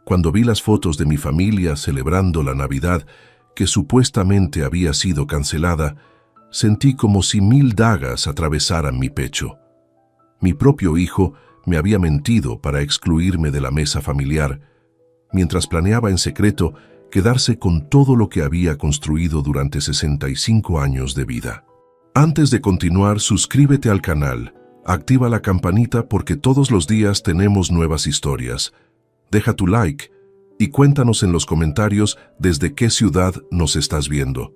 Cuando vi las fotos de mi familia celebrando la Navidad, que supuestamente había sido cancelada, sentí como si 1000 dagas atravesaran mi pecho. Mi propio hijo me había mentido para excluirme de la mesa familiar, mientras planeaba en secreto quedarse con todo lo que había construido durante 65 años de vida. Antes de continuar, suscríbete al canal, activa la campanita porque todos los días tenemos nuevas historias. Deja tu like y cuéntanos en los comentarios desde qué ciudad nos estás viendo.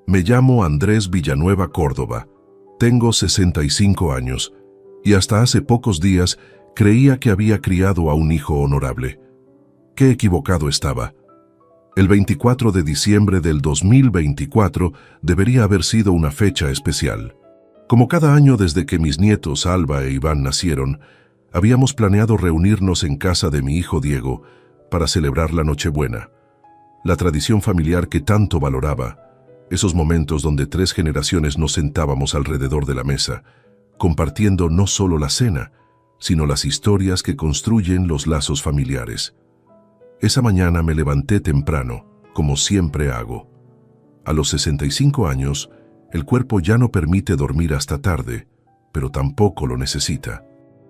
Me llamo Andrés Villanueva Córdoba, tengo 65 años y hasta hace pocos días creía que había criado a un hijo honorable. Qué equivocado estaba. El 24 de diciembre del 2024 debería haber sido una fecha especial. Como cada año desde que mis nietos Alba e Iván nacieron, habíamos planeado reunirnos en casa de mi hijo Diego para celebrar la Nochebuena, la tradición familiar que tanto valoraba, esos momentos donde 3 generaciones nos sentábamos alrededor de la mesa, compartiendo no solo la cena, sino las historias que construyen los lazos familiares. Esa mañana me levanté temprano, como siempre hago. A los 65 años, el cuerpo ya no permite dormir hasta tarde, pero tampoco lo necesita.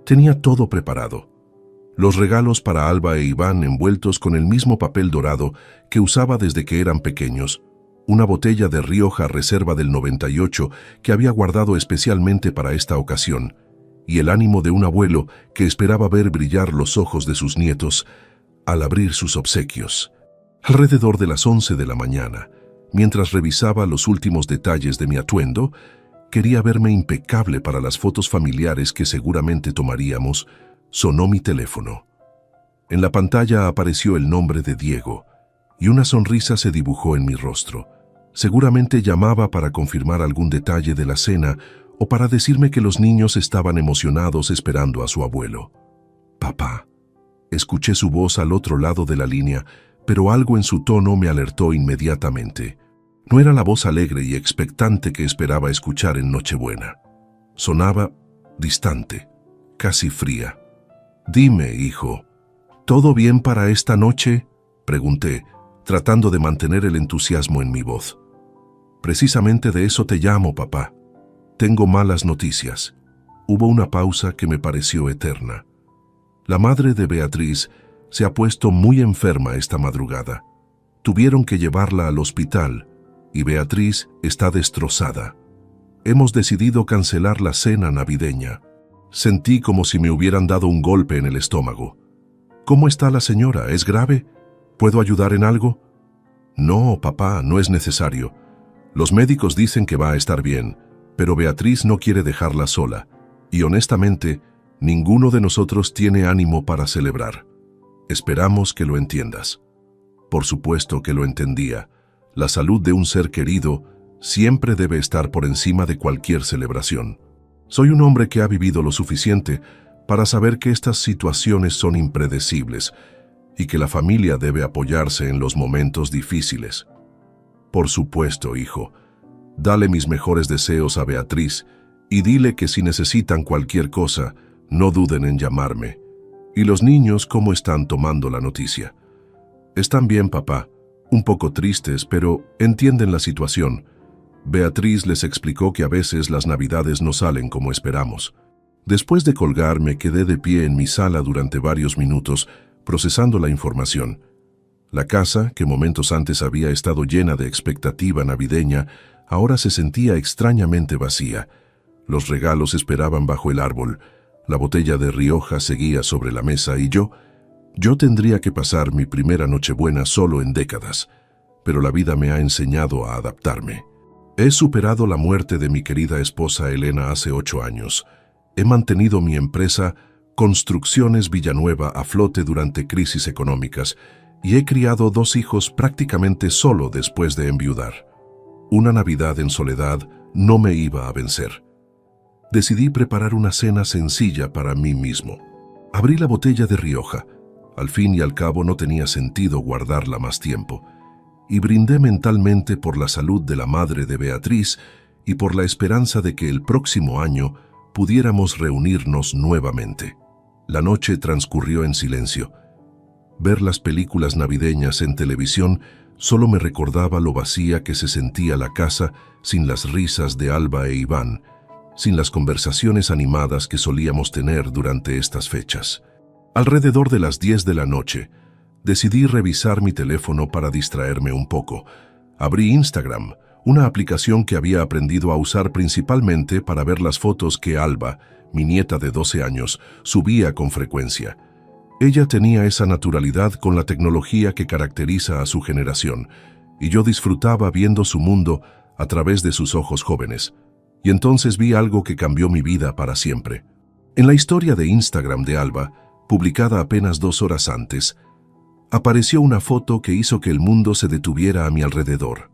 Tenía todo preparado. Los regalos para Alba e Iván envueltos con el mismo papel dorado que usaba desde que eran pequeños, una botella de Rioja Reserva del 98 que había guardado especialmente para esta ocasión, y el ánimo de un abuelo que esperaba ver brillar los ojos de sus nietos al abrir sus obsequios. Alrededor de las 11 de la mañana, mientras revisaba los últimos detalles de mi atuendo, quería verme impecable para las fotos familiares que seguramente tomaríamos. Sonó mi teléfono. En la pantalla apareció el nombre de Diego, y una sonrisa se dibujó en mi rostro. Seguramente llamaba para confirmar algún detalle de la cena o para decirme que los niños estaban emocionados esperando a su abuelo. «Papá». Escuché su voz al otro lado de la línea, pero algo en su tono me alertó inmediatamente. No era la voz alegre y expectante que esperaba escuchar en Nochebuena. Sonaba distante, casi fría. «Dime, hijo, ¿todo bien para esta noche?», pregunté, tratando de mantener el entusiasmo en mi voz. «Precisamente de eso te llamo, papá. Tengo malas noticias». Hubo una pausa que me pareció eterna. La madre de Beatriz se ha puesto muy enferma esta madrugada. Tuvieron que llevarla al hospital y Beatriz está destrozada. Hemos decidido cancelar la cena navideña. Sentí como si me hubieran dado un golpe en el estómago. «¿Cómo está la señora? ¿Es grave? ¿Puedo ayudar en algo?» «No, papá, no es necesario. Los médicos dicen que va a estar bien, pero Beatriz no quiere dejarla sola, y honestamente, ninguno de nosotros tiene ánimo para celebrar. Esperamos que lo entiendas». Por supuesto que lo entendía. La salud de un ser querido siempre debe estar por encima de cualquier celebración. Soy un hombre que ha vivido lo suficiente para saber que estas situaciones son impredecibles y que la familia debe apoyarse en los momentos difíciles. «Por supuesto, hijo. Dale mis mejores deseos a Beatriz y dile que si necesitan cualquier cosa, no duden en llamarme. ¿Y los niños cómo están tomando la noticia?» «Están bien, papá. Un poco tristes, pero entienden la situación. Beatriz les explicó que a veces las navidades no salen como esperamos». Después de colgar, me quedé de pie en mi sala durante varios minutos, procesando la información. La casa, que momentos antes había estado llena de expectativa navideña, ahora se sentía extrañamente vacía. Los regalos esperaban bajo el árbol, la botella de Rioja seguía sobre la mesa y yo tendría que pasar mi primera Nochebuena solo en décadas, pero la vida me ha enseñado a adaptarme. He superado la muerte de mi querida esposa Elena hace 8 años. He mantenido mi empresa Construcciones Villanueva a flote durante crisis económicas y he criado 2 hijos prácticamente solo después de enviudar. Una Navidad en soledad no me iba a vencer. Decidí preparar una cena sencilla para mí mismo. Abrí la botella de Rioja. Al fin y al cabo no tenía sentido guardarla más tiempo. Y brindé mentalmente por la salud de la madre de Beatriz y por la esperanza de que el próximo año pudiéramos reunirnos nuevamente. La noche transcurrió en silencio. Ver las películas navideñas en televisión solo me recordaba lo vacía que se sentía la casa sin las risas de Alba e Iván, sin las conversaciones animadas que solíamos tener durante estas fechas. Alrededor de las 10 de la noche, decidí revisar mi teléfono para distraerme un poco. Abrí Instagram, una aplicación que había aprendido a usar principalmente para ver las fotos que Alba, mi nieta de 12 años, subía con frecuencia. Ella tenía esa naturalidad con la tecnología que caracteriza a su generación, y yo disfrutaba viendo su mundo a través de sus ojos jóvenes. Y entonces vi algo que cambió mi vida para siempre. En la historia de Instagram de Alba, publicada apenas 2 horas antes, apareció una foto que hizo que el mundo se detuviera a mi alrededor.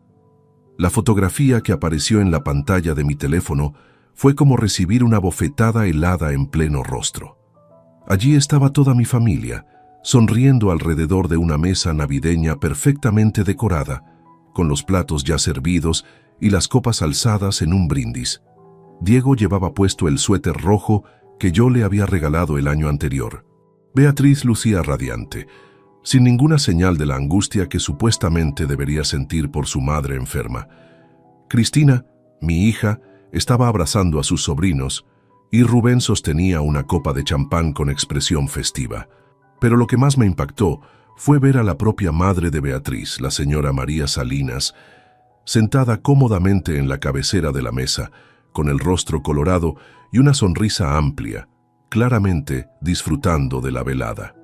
La fotografía que apareció en la pantalla de mi teléfono fue como recibir una bofetada helada en pleno rostro. Allí estaba toda mi familia, sonriendo alrededor de una mesa navideña perfectamente decorada, con los platos ya servidos y las copas alzadas en un brindis. Diego llevaba puesto el suéter rojo que yo le había regalado el año anterior. Beatriz lucía radiante, sin ninguna señal de la angustia que supuestamente debería sentir por su madre enferma. Cristina, mi hija, estaba abrazando a sus sobrinos, y Rubén sostenía una copa de champán con expresión festiva. Pero lo que más me impactó fue ver a la propia madre de Beatriz, la señora María Salinas, sentada cómodamente en la cabecera de la mesa, con el rostro colorado y una sonrisa amplia, claramente disfrutando de la velada.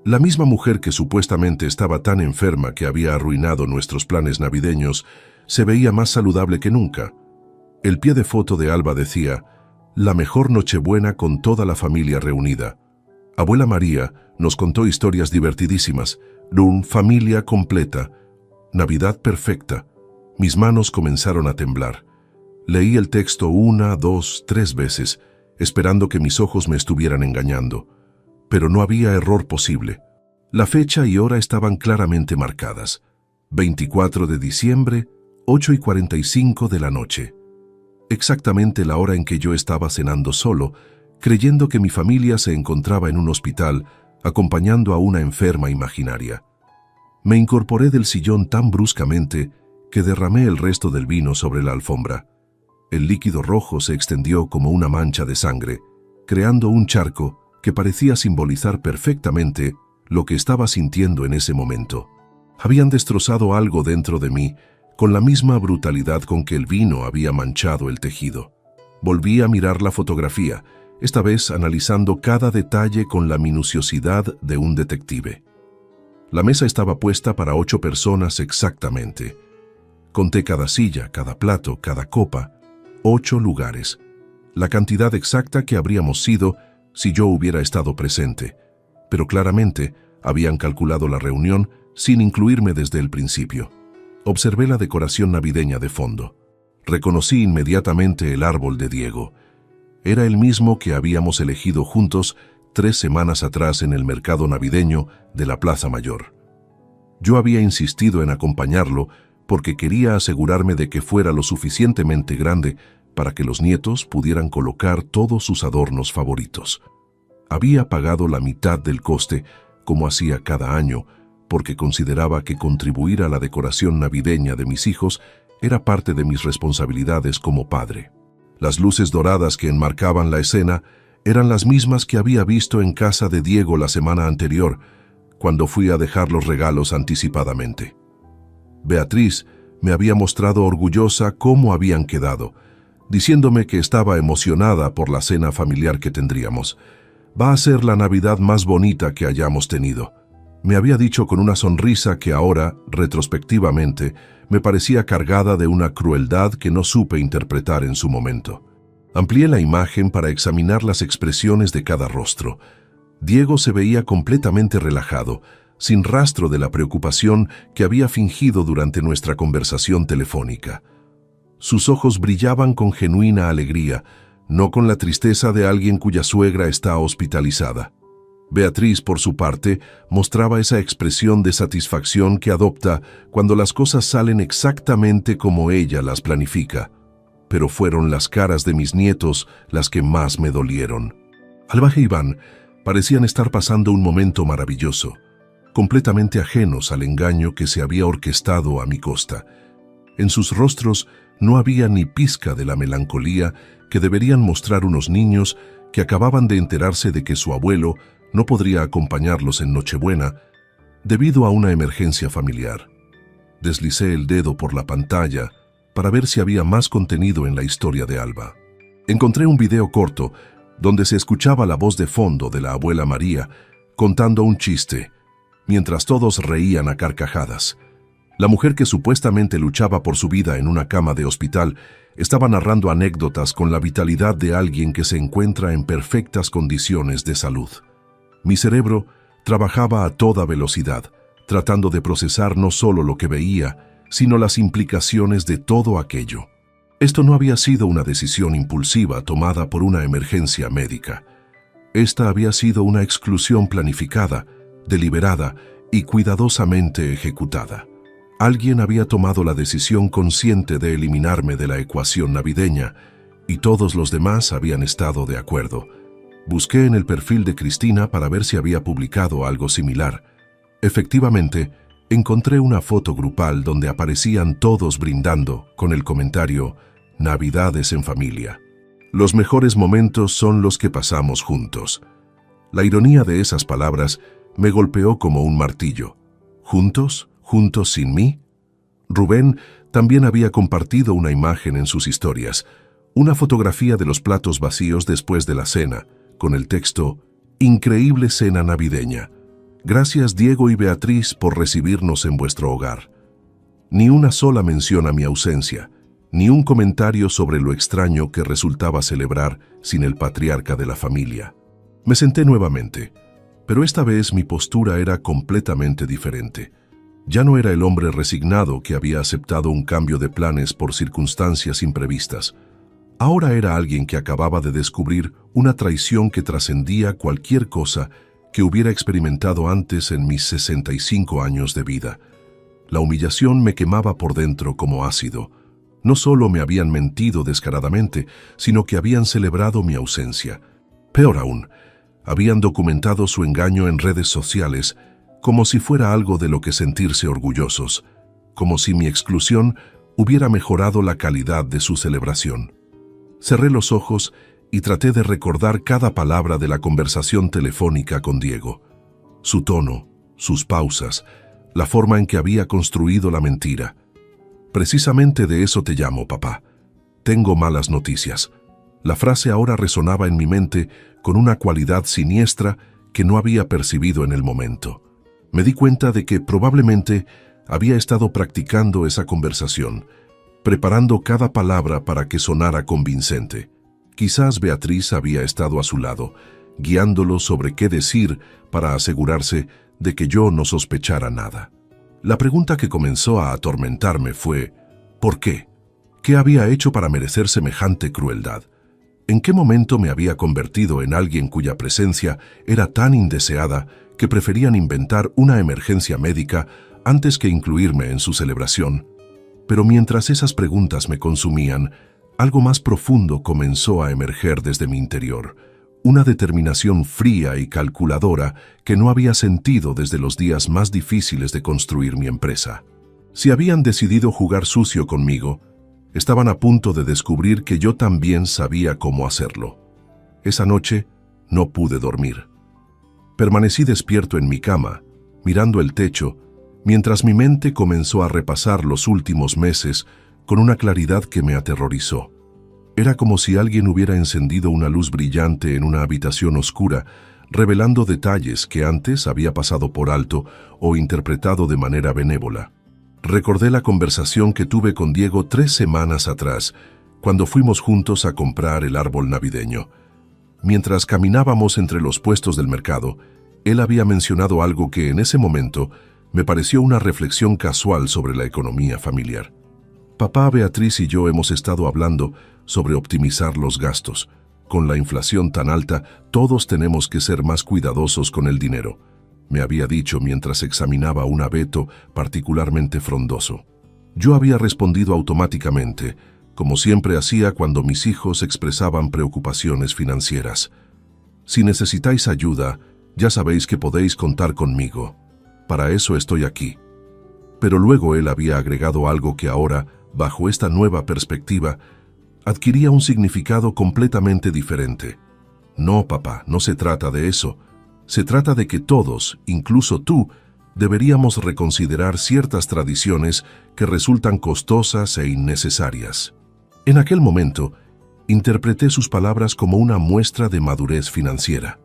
La misma mujer que supuestamente estaba tan enferma que había arruinado nuestros planes navideños, se veía más saludable que nunca. El pie de foto de Alba decía: la mejor Nochebuena con toda la familia reunida. Abuela María nos contó historias divertidísimas, familia completa, Navidad perfecta. Mis manos comenzaron a temblar. Leí el texto 1, 2, 3 veces, esperando que mis ojos me estuvieran engañando. Pero no había error posible. La fecha y hora estaban claramente marcadas. 24 de diciembre, 8:45 de la noche. Exactamente la hora en que yo estaba cenando solo, creyendo que mi familia se encontraba en un hospital, acompañando a una enferma imaginaria. Me incorporé del sillón tan bruscamente que derramé el resto del vino sobre la alfombra. El líquido rojo se extendió como una mancha de sangre, creando un charco que parecía simbolizar perfectamente lo que estaba sintiendo en ese momento. Habían destrozado algo dentro de mí, con la misma brutalidad con que el vino había manchado el tejido. Volví a mirar la fotografía, esta vez analizando cada detalle con la minuciosidad de un detective. La mesa estaba puesta para 8 personas exactamente. Conté cada silla, cada plato, cada copa. 8 lugares. La cantidad exacta que habríamos sido si yo hubiera estado presente. Pero claramente habían calculado la reunión sin incluirme desde el principio. Observé la decoración navideña de fondo. Reconocí inmediatamente el árbol de Diego. Era el mismo que habíamos elegido juntos 3 semanas atrás en el mercado navideño de la Plaza Mayor. Yo había insistido en acompañarlo porque quería asegurarme de que fuera lo suficientemente grande para que los nietos pudieran colocar todos sus adornos favoritos. Había pagado la mitad del coste, como hacía cada año, porque consideraba que contribuir a la decoración navideña de mis hijos era parte de mis responsabilidades como padre. Las luces doradas que enmarcaban la escena eran las mismas que había visto en casa de Diego la semana anterior, cuando fui a dejar los regalos anticipadamente. Beatriz me había mostrado orgullosa cómo habían quedado, diciéndome que estaba emocionada por la cena familiar que tendríamos. Va a ser la Navidad más bonita que hayamos tenido. Me había dicho con una sonrisa que ahora, retrospectivamente, me parecía cargada de una crueldad que no supe interpretar en su momento. Amplié la imagen para examinar las expresiones de cada rostro. Diego se veía completamente relajado, sin rastro de la preocupación que había fingido durante nuestra conversación telefónica. Sus ojos brillaban con genuina alegría, no con la tristeza de alguien cuya suegra está hospitalizada. Beatriz, por su parte, mostraba esa expresión de satisfacción que adopta cuando las cosas salen exactamente como ella las planifica. Pero fueron las caras de mis nietos las que más me dolieron. Alba e Iván parecían estar pasando un momento maravilloso. completamente ajenos al engaño que se había orquestado a mi costa. En sus rostros no había ni pizca de la melancolía que deberían mostrar unos niños que acababan de enterarse de que su abuelo no podría acompañarlos en Nochebuena debido a una emergencia familiar. Deslicé el dedo por la pantalla para ver si había más contenido en la historia de Alba. Encontré un video corto donde se escuchaba la voz de fondo de la abuela María contando un chiste, mientras todos reían a carcajadas. La mujer que supuestamente luchaba por su vida en una cama de hospital estaba narrando anécdotas con la vitalidad de alguien que se encuentra en perfectas condiciones de salud. Mi cerebro trabajaba a toda velocidad, tratando de procesar no solo lo que veía, sino las implicaciones de todo aquello. Esto no había sido una decisión impulsiva tomada por una emergencia médica. Esta había sido una exclusión planificada, deliberada y cuidadosamente ejecutada. Alguien había tomado la decisión consciente de eliminarme de la ecuación navideña y todos los demás habían estado de acuerdo. Busqué en el perfil de Cristina para ver si había publicado algo similar. Efectivamente, encontré una foto grupal donde aparecían todos brindando con el comentario «Navidades en familia». Los mejores momentos son los que pasamos juntos. La ironía de esas palabras me golpeó como un martillo. ¿Juntos? ¿Juntos sin mí? Rubén también había compartido una imagen en sus historias, una fotografía de los platos vacíos después de la cena, con el texto «Increíble cena navideña. Gracias Diego y Beatriz por recibirnos en vuestro hogar». Ni una sola mención a mi ausencia, ni un comentario sobre lo extraño que resultaba celebrar sin el patriarca de la familia. Me senté nuevamente, pero esta vez mi postura era completamente diferente. Ya no era el hombre resignado que había aceptado un cambio de planes por circunstancias imprevistas. Ahora era alguien que acababa de descubrir una traición que trascendía cualquier cosa que hubiera experimentado antes en mis 65 años de vida. La humillación me quemaba por dentro como ácido. No solo me habían mentido descaradamente, sino que habían celebrado mi ausencia. Peor aún, habían documentado su engaño en redes sociales como si fuera algo de lo que sentirse orgullosos, como si mi exclusión hubiera mejorado la calidad de su celebración. Cerré los ojos y traté de recordar cada palabra de la conversación telefónica con Diego. Su tono, sus pausas, la forma en que había construido la mentira. Precisamente de eso te llamo, papá. Tengo malas noticias. La frase ahora resonaba en mi mente con una cualidad siniestra que no había percibido en el momento. Me di cuenta de que probablemente había estado practicando esa conversación, preparando cada palabra para que sonara convincente. Quizás Beatriz había estado a su lado, guiándolo sobre qué decir para asegurarse de que yo no sospechara nada. La pregunta que comenzó a atormentarme fue, ¿por qué? ¿Qué había hecho para merecer semejante crueldad? ¿En qué momento me había convertido en alguien cuya presencia era tan indeseada que preferían inventar una emergencia médica antes que incluirme en su celebración? Pero mientras esas preguntas me consumían, algo más profundo comenzó a emerger desde mi interior, una determinación fría y calculadora que no había sentido desde los días más difíciles de construir mi empresa. Si habían decidido jugar sucio conmigo, estaban a punto de descubrir que yo también sabía cómo hacerlo. Esa noche no pude dormir. Permanecí despierto en mi cama, mirando el techo, mientras mi mente comenzó a repasar los últimos meses con una claridad que me aterrorizó. Era como si alguien hubiera encendido una luz brillante en una habitación oscura, revelando detalles que antes había pasado por alto o interpretado de manera benévola. Recordé la conversación que tuve con Diego 3 semanas atrás, cuando fuimos juntos a comprar el árbol navideño. Mientras caminábamos entre los puestos del mercado, él había mencionado algo que en ese momento me pareció una reflexión casual sobre la economía familiar. Papá, Beatriz y yo hemos estado hablando sobre optimizar los gastos. Con la inflación tan alta, todos tenemos que ser más cuidadosos con el dinero, me había dicho mientras examinaba un abeto particularmente frondoso. Yo había respondido automáticamente, como siempre hacía cuando mis hijos expresaban preocupaciones financieras. Si necesitáis ayuda, ya sabéis que podéis contar conmigo. para eso estoy aquí. Pero luego él había agregado algo que ahora, bajo esta nueva perspectiva, adquiría un significado completamente diferente. No, papá, no se trata de eso. Se trata de que todos, incluso tú, deberíamos reconsiderar ciertas tradiciones que resultan costosas e innecesarias. En aquel momento, interpreté sus palabras como una muestra de madurez financiera.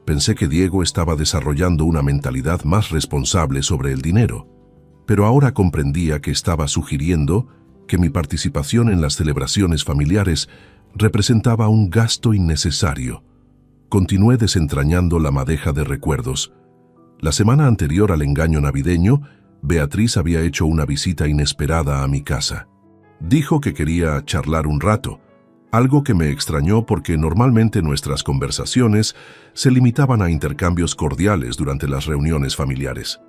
Pensé que Diego estaba desarrollando una mentalidad más responsable sobre el dinero, pero ahora comprendía que estaba sugiriendo que mi participación en las celebraciones familiares representaba un gasto innecesario. Continué desentrañando la madeja de recuerdos. La semana anterior al engaño navideño, Beatriz había hecho una visita inesperada a mi casa. Dijo que quería charlar un rato, algo que me extrañó porque normalmente nuestras conversaciones se limitaban a intercambios cordiales durante las reuniones familiares.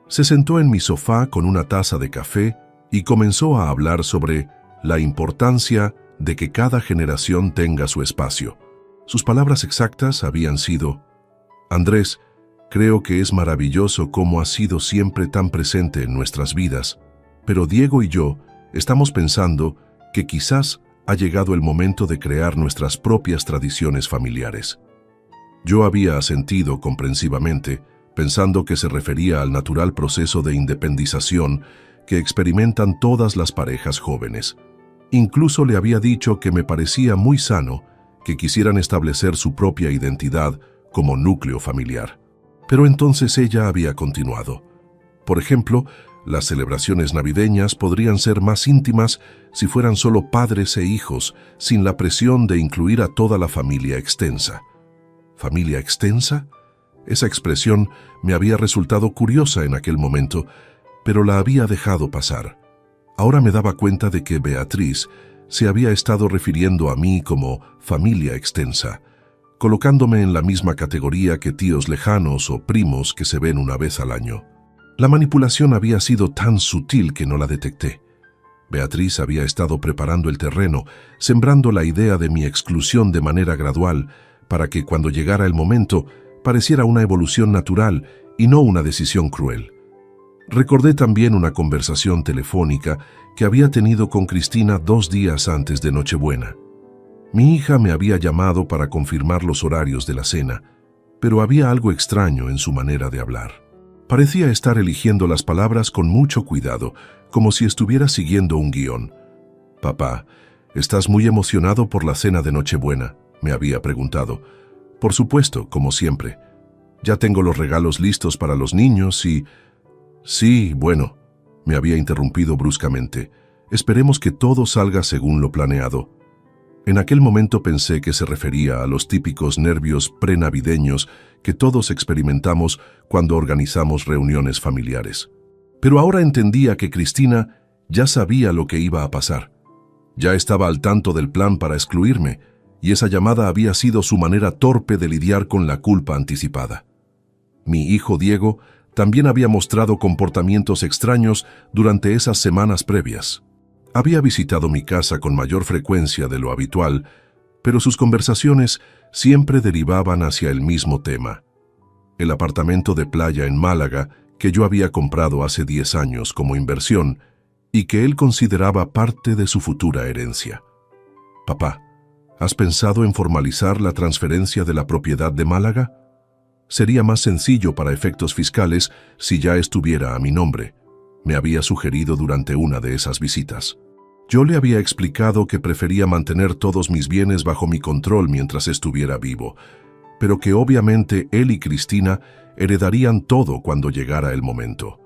Se sentó en mi sofá con una taza de café y comenzó a hablar sobre la importancia de que cada generación tenga su espacio. Sus palabras exactas habían sido: Andrés, creo que es maravilloso cómo has sido siempre tan presente en nuestras vidas, pero Diego y yo estamos pensando que quizás ha llegado el momento de crear nuestras propias tradiciones familiares. Yo había asentido comprensivamente, pensando que se refería al natural proceso de independización que experimentan todas las parejas jóvenes. Incluso le había dicho que me parecía muy sano que quisieran establecer su propia identidad como núcleo familiar. Pero entonces ella había continuado. Por ejemplo, las celebraciones navideñas podrían ser más íntimas si fueran solo padres e hijos, sin la presión de incluir a toda la familia extensa. ¿Familia extensa? Esa expresión me había resultado curiosa en aquel momento, pero la había dejado pasar. Ahora me daba cuenta de que Beatriz se había estado refiriendo a mí como familia extensa, colocándome en la misma categoría que tíos lejanos o primos que se ven una vez al año. La manipulación había sido tan sutil que no la detecté. Beatriz había estado preparando el terreno, sembrando la idea de mi exclusión de manera gradual, para que cuando llegara el momento pareciera una evolución natural y no una decisión cruel. Recordé también una conversación telefónica que había tenido con Cristina 2 días antes de Nochebuena. Mi hija me había llamado para confirmar los horarios de la cena, pero había algo extraño en su manera de hablar. Parecía estar eligiendo las palabras con mucho cuidado, como si estuviera siguiendo un guión. «Papá, ¿estás muy emocionado por la cena de Nochebuena?», me había preguntado. «Por supuesto, como siempre. Ya tengo los regalos listos para los niños y...» «Sí, bueno», me había interrumpido bruscamente. «Esperemos que todo salga según lo planeado». En aquel momento pensé que se refería a los típicos nervios prenavideños que todos experimentamos cuando organizamos reuniones familiares. Pero ahora entendía que Cristina ya sabía lo que iba a pasar. Ya estaba al tanto del plan para excluirme, y esa llamada había sido su manera torpe de lidiar con la culpa anticipada. Mi hijo Diego también había mostrado comportamientos extraños durante esas semanas previas. Había visitado mi casa con mayor frecuencia de lo habitual, pero sus conversaciones siempre derivaban hacia el mismo tema: el apartamento de playa en Málaga que yo había comprado hace 10 años como inversión y que él consideraba parte de su futura herencia. «Papá, ¿has pensado en formalizar la transferencia de la propiedad de Málaga? Sería más sencillo para efectos fiscales si ya estuviera a mi nombre», me había sugerido durante una de esas visitas. Yo le había explicado que prefería mantener todos mis bienes bajo mi control mientras estuviera vivo, pero que obviamente él y Cristina heredarían todo cuando llegara el momento.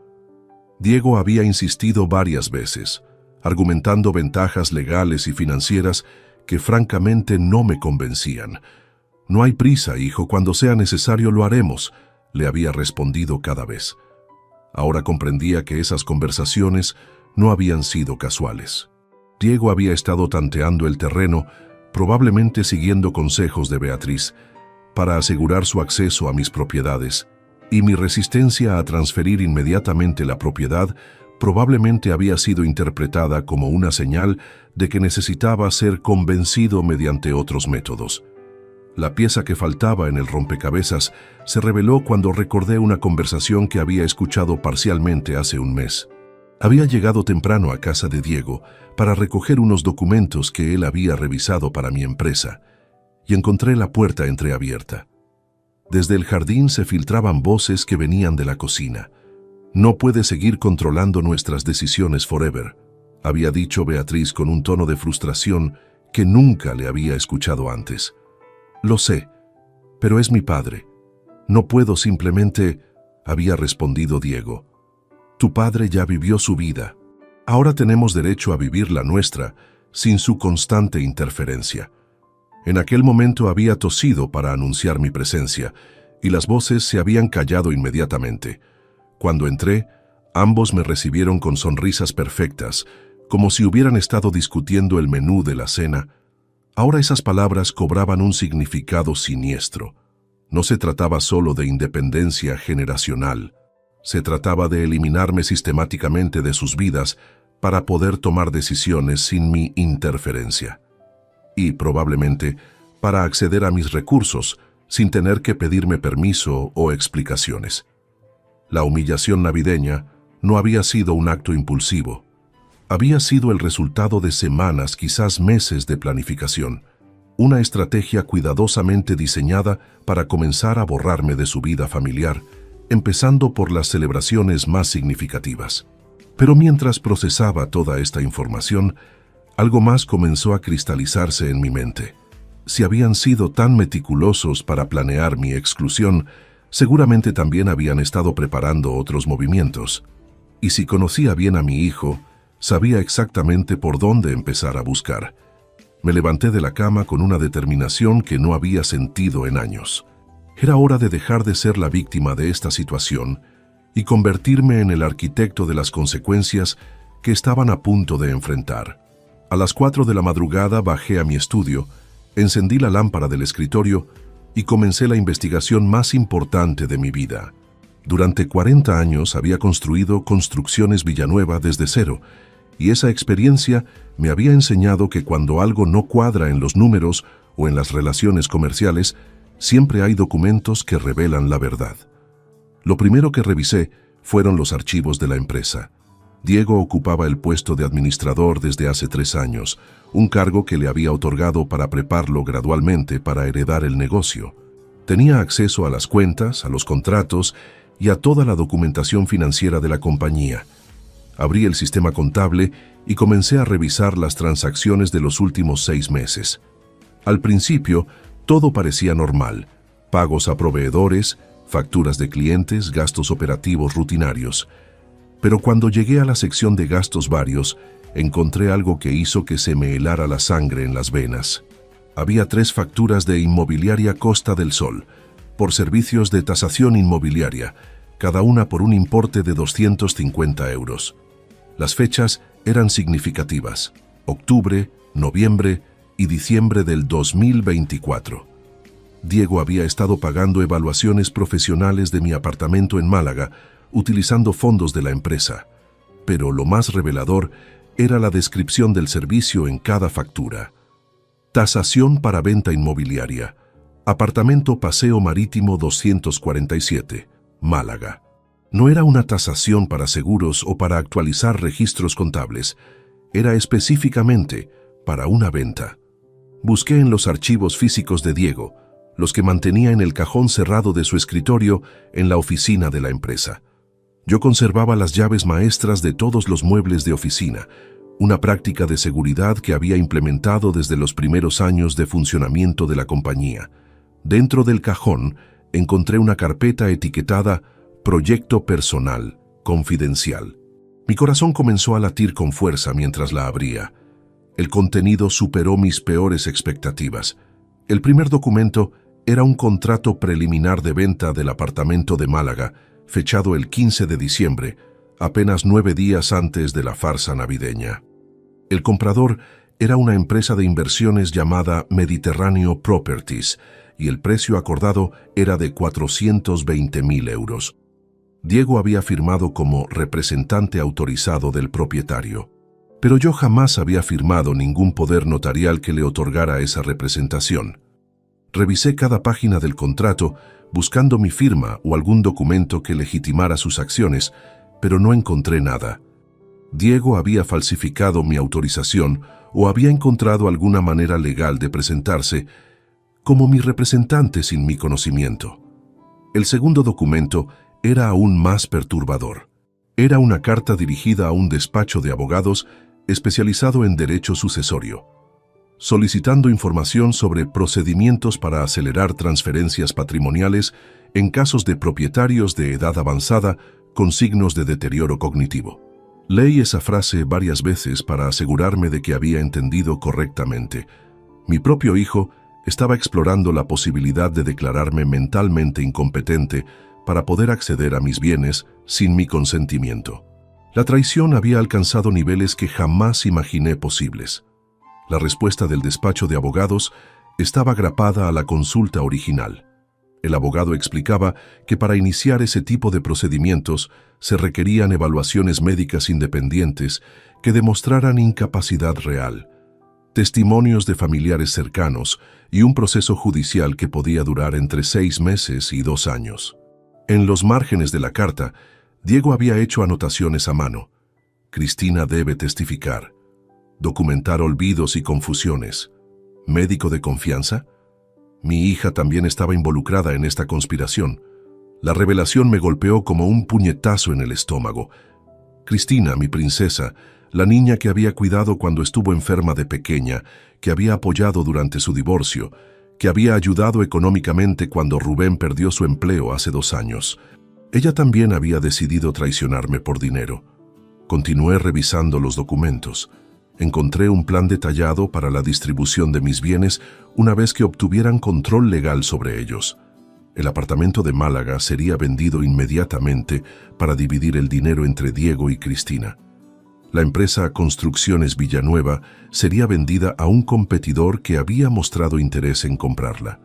Diego había insistido varias veces, argumentando ventajas legales y financieras que francamente no me convencían. «No hay prisa, hijo, cuando sea necesario lo haremos», le había respondido cada vez. Ahora comprendía que esas conversaciones no habían sido casuales. Diego había estado tanteando el terreno, probablemente siguiendo consejos de Beatriz, para asegurar su acceso a mis propiedades, y mi resistencia a transferir inmediatamente la propiedad probablemente había sido interpretada como una señal de que necesitaba ser convencido mediante otros métodos. La pieza que faltaba en el rompecabezas se reveló cuando recordé una conversación que había escuchado parcialmente hace un mes. Había llegado temprano a casa de Diego para recoger unos documentos que él había revisado para mi empresa, y encontré la puerta entreabierta. Desde el jardín se filtraban voces que venían de la cocina. «No puede seguir controlando nuestras decisiones forever», había dicho Beatriz con un tono de frustración que nunca le había escuchado antes. «Lo sé, pero es mi padre. No puedo simplemente», había respondido Diego. «Tu padre ya vivió su vida. Ahora tenemos derecho a vivir la nuestra sin su constante interferencia». En aquel momento había tosido para anunciar mi presencia, y las voces se habían callado inmediatamente. Cuando entré, ambos me recibieron con sonrisas perfectas, como si hubieran estado discutiendo el menú de la cena. Ahora esas palabras cobraban un significado siniestro. No se trataba solo de independencia generacional. Se trataba de eliminarme sistemáticamente de sus vidas para poder tomar decisiones sin mi interferencia. Y probablemente para acceder a mis recursos sin tener que pedirme permiso o explicaciones. La humillación navideña no había sido un acto impulsivo. Había sido el resultado de semanas, quizás meses de planificación, una estrategia cuidadosamente diseñada para comenzar a borrarme de su vida familiar, empezando por las celebraciones más significativas. Pero mientras procesaba toda esta información, algo más comenzó a cristalizarse en mi mente. Si habían sido tan meticulosos para planear mi exclusión, seguramente también habían estado preparando otros movimientos. Y si conocía bien a mi hijo, sabía exactamente por dónde empezar a buscar. Me levanté de la cama con una determinación que no había sentido en años. Era hora de dejar de ser la víctima de esta situación y convertirme en el arquitecto de las consecuencias que estaban a punto de enfrentar. A las 4 de la madrugada bajé a mi estudio, encendí la lámpara del escritorio y comencé la investigación más importante de mi vida. Durante 40 años había construido Construcciones Villanueva desde cero, y esa experiencia me había enseñado que cuando algo no cuadra en los números o en las relaciones comerciales, siempre hay documentos que revelan la verdad. Lo primero que revisé fueron los archivos de la empresa. Diego ocupaba el puesto de administrador desde hace 3 años, un cargo que le había otorgado para prepararlo gradualmente para heredar el negocio. Tenía acceso a las cuentas, a los contratos y a toda la documentación financiera de la compañía. Abrí el sistema contable y comencé a revisar las transacciones de los últimos 6 meses. Al principio, todo parecía normal: pagos a proveedores, facturas de clientes, gastos operativos rutinarios. Pero cuando llegué a la sección de gastos varios, encontré algo que hizo que se me helara la sangre en las venas. Había 3 facturas de Inmobiliaria Costa del Sol, por servicios de tasación inmobiliaria, cada una por un importe de 250 euros. Las fechas eran significativas: octubre, noviembre y diciembre del 2024. Diego había estado pagando evaluaciones profesionales de mi apartamento en Málaga, utilizando fondos de la empresa. Pero lo más revelador era la descripción del servicio en cada factura. Tasación para venta inmobiliaria. Apartamento Paseo Marítimo 247, Málaga. No era una tasación para seguros o para actualizar registros contables. Era específicamente para una venta. Busqué en los archivos físicos de Diego, los que mantenía en el cajón cerrado de su escritorio en la oficina de la empresa. Yo conservaba las llaves maestras de todos los muebles de oficina, una práctica de seguridad que había implementado desde los primeros años de funcionamiento de la compañía. Dentro del cajón encontré una carpeta etiquetada Proyecto Personal, Confidencial. Mi corazón comenzó a latir con fuerza mientras la abría. El contenido superó mis peores expectativas. El primer documento era un contrato preliminar de venta del apartamento de Málaga, fechado el 15 de diciembre, apenas 9 días antes de la farsa navideña. El comprador era una empresa de inversiones llamada Mediterráneo Properties, y el precio acordado era de 420.000 euros. Diego había firmado como representante autorizado del propietario, pero yo jamás había firmado ningún poder notarial que le otorgara esa representación. Revisé cada página del contrato, buscando mi firma o algún documento que legitimara sus acciones, pero no encontré nada. Diego había falsificado mi autorización o había encontrado alguna manera legal de presentarse como mi representante sin mi conocimiento. El segundo documento era aún más perturbador. Era una carta dirigida a un despacho de abogados especializado en derecho sucesorio, solicitando información sobre procedimientos para acelerar transferencias patrimoniales en casos de propietarios de edad avanzada con signos de deterioro cognitivo. Leí esa frase varias veces para asegurarme de que había entendido correctamente. Mi propio hijo estaba explorando la posibilidad de declararme mentalmente incompetente para poder acceder a mis bienes sin mi consentimiento. La traición había alcanzado niveles que jamás imaginé posibles. La respuesta del despacho de abogados estaba grapada a la consulta original. El abogado explicaba que para iniciar ese tipo de procedimientos se requerían evaluaciones médicas independientes que demostraran incapacidad real, testimonios de familiares cercanos y un proceso judicial que podía durar entre 6 meses y 2 años. En los márgenes de la carta, Diego había hecho anotaciones a mano. Cristina debe testificar. Documentar olvidos y confusiones. ¿Médico de confianza? Mi hija también estaba involucrada en esta conspiración. La revelación me golpeó como un puñetazo en el estómago. Cristina, mi princesa, la niña que había cuidado cuando estuvo enferma de pequeña, que había apoyado durante su divorcio, que había ayudado económicamente cuando Rubén perdió su empleo hace 2 años. Ella también había decidido traicionarme por dinero. Continué revisando los documentos. Encontré un plan detallado para la distribución de mis bienes una vez que obtuvieran control legal sobre ellos. El apartamento de Málaga sería vendido inmediatamente para dividir el dinero entre Diego y Cristina. La empresa Construcciones Villanueva sería vendida a un competidor que había mostrado interés en comprarla.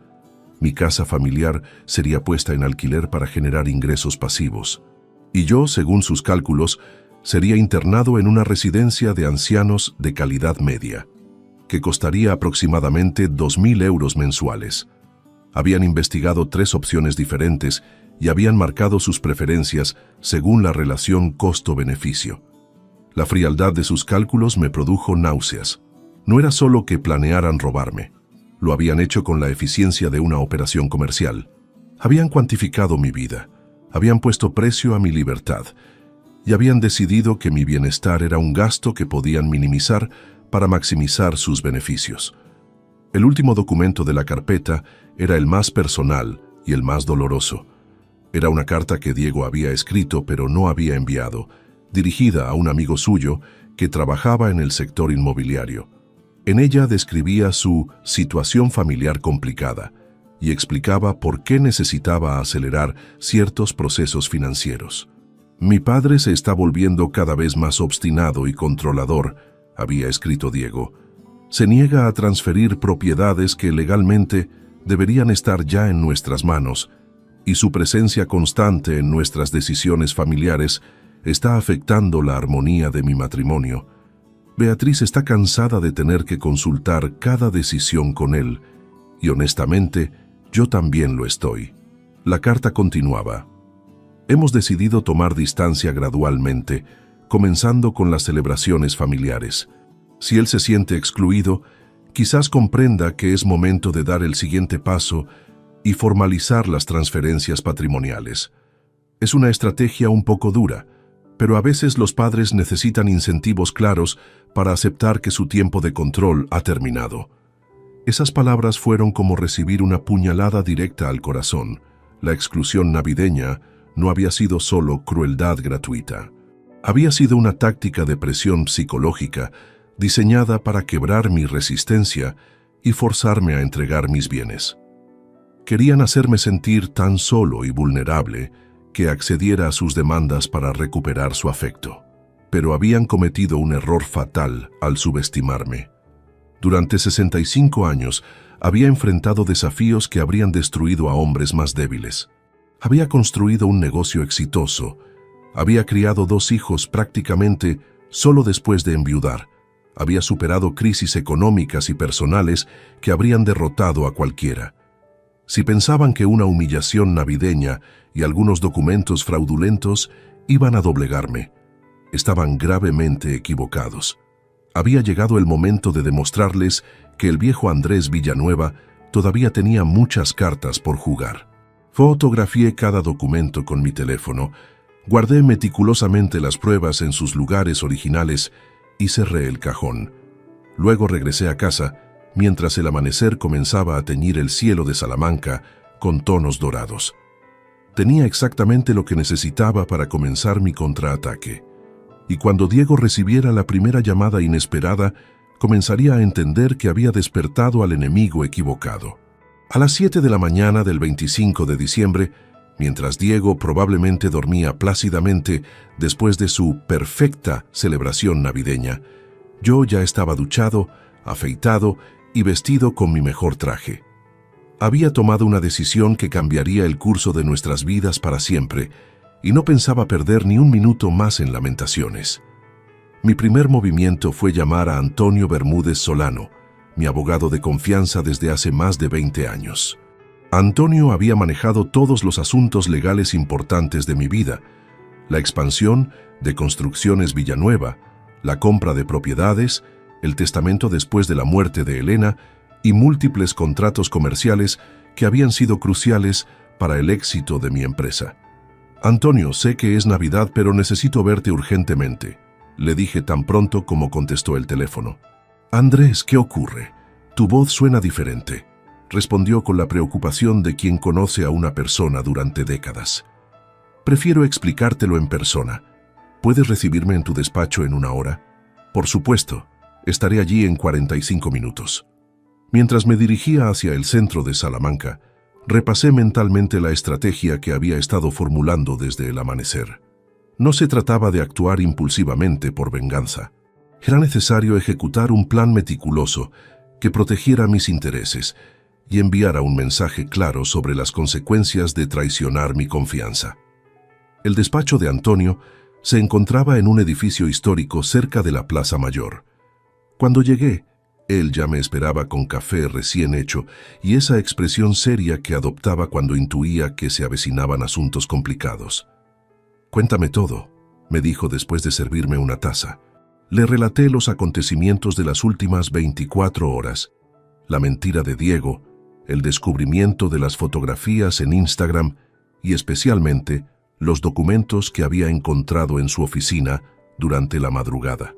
Mi casa familiar sería puesta en alquiler para generar ingresos pasivos. Y yo, según sus cálculos, sería internado en una residencia de ancianos de calidad media, que costaría aproximadamente 2.000 euros mensuales. Habían investigado 3 opciones diferentes y habían marcado sus preferencias según la relación costo-beneficio. La frialdad de sus cálculos me produjo náuseas. No era solo que planearan robarme. Lo habían hecho con la eficiencia de una operación comercial. Habían cuantificado mi vida, habían puesto precio a mi libertad y habían decidido que mi bienestar era un gasto que podían minimizar para maximizar sus beneficios. El último documento de la carpeta era el más personal y el más doloroso. Era una carta que Diego había escrito pero no había enviado, dirigida a un amigo suyo que trabajaba en el sector inmobiliario. En ella describía su situación familiar complicada y explicaba por qué necesitaba acelerar ciertos procesos financieros. Mi padre se está volviendo cada vez más obstinado y controlador, había escrito Diego. Se niega a transferir propiedades que legalmente deberían estar ya en nuestras manos, y su presencia constante en nuestras decisiones familiares está afectando la armonía de mi matrimonio. Beatriz está cansada de tener que consultar cada decisión con él, y honestamente, yo también lo estoy. La carta continuaba. Hemos decidido tomar distancia gradualmente, comenzando con las celebraciones familiares. Si él se siente excluido, quizás comprenda que es momento de dar el siguiente paso y formalizar las transferencias patrimoniales. Es una estrategia un poco dura, pero a veces los padres necesitan incentivos claros para aceptar que su tiempo de control ha terminado. Esas palabras fueron como recibir una puñalada directa al corazón. La exclusión navideña no había sido solo crueldad gratuita. Había sido una táctica de presión psicológica diseñada para quebrar mi resistencia y forzarme a entregar mis bienes. Querían hacerme sentir tan solo y vulnerable que accediera a sus demandas para recuperar su afecto. Pero habían cometido un error fatal al subestimarme. Durante 65 años había enfrentado desafíos que habrían destruido a hombres más débiles. Había construido un negocio exitoso. Había criado 2 hijos prácticamente solo después de enviudar. Había superado crisis económicas y personales que habrían derrotado a cualquiera. Si pensaban que una humillación navideña y algunos documentos fraudulentos iban a doblegarme, estaban gravemente equivocados. Había llegado el momento de demostrarles que el viejo Andrés Villanueva todavía tenía muchas cartas por jugar. Fotografié cada documento con mi teléfono, guardé meticulosamente las pruebas en sus lugares originales y cerré el cajón. Luego regresé a casa, mientras el amanecer comenzaba a teñir el cielo de Salamanca con tonos dorados. Tenía exactamente lo que necesitaba para comenzar mi contraataque. Y cuando Diego recibiera la primera llamada inesperada, comenzaría a entender que había despertado al enemigo equivocado. A las 7 de la mañana del 25 de diciembre, mientras Diego probablemente dormía plácidamente después de su perfecta celebración navideña, yo ya estaba duchado, afeitado y vestido con mi mejor traje. Había tomado una decisión que cambiaría el curso de nuestras vidas para siempre, y no pensaba perder ni un minuto más en lamentaciones. Mi primer movimiento fue llamar a Antonio Bermúdez Solano, mi abogado de confianza desde hace más de 20 años. Antonio había manejado todos los asuntos legales importantes de mi vida: la expansión de Construcciones Villanueva, la compra de propiedades, el testamento después de la muerte de Elena y múltiples contratos comerciales que habían sido cruciales para el éxito de mi empresa. «Antonio, sé que es Navidad, pero necesito verte urgentemente», le dije tan pronto como contestó el teléfono. «Andrés, ¿qué ocurre? Tu voz suena diferente», respondió con la preocupación de quien conoce a una persona durante décadas. «Prefiero explicártelo en persona. ¿Puedes recibirme en tu despacho en 1 hora?» «Por supuesto, estaré allí en 45 minutos». Mientras me dirigía hacia el centro de Salamanca, repasé mentalmente la estrategia que había estado formulando desde el amanecer. No se trataba de actuar impulsivamente por venganza. Era necesario ejecutar un plan meticuloso que protegiera mis intereses y enviara un mensaje claro sobre las consecuencias de traicionar mi confianza. El despacho de Antonio se encontraba en un edificio histórico cerca de la Plaza Mayor. Cuando llegué, él ya me esperaba con café recién hecho y esa expresión seria que adoptaba cuando intuía que se avecinaban asuntos complicados. «Cuéntame todo», me dijo después de servirme una taza. Le relaté los acontecimientos de las últimas 24 horas, la mentira de Diego, el descubrimiento de las fotografías en Instagram y especialmente los documentos que había encontrado en su oficina durante la madrugada.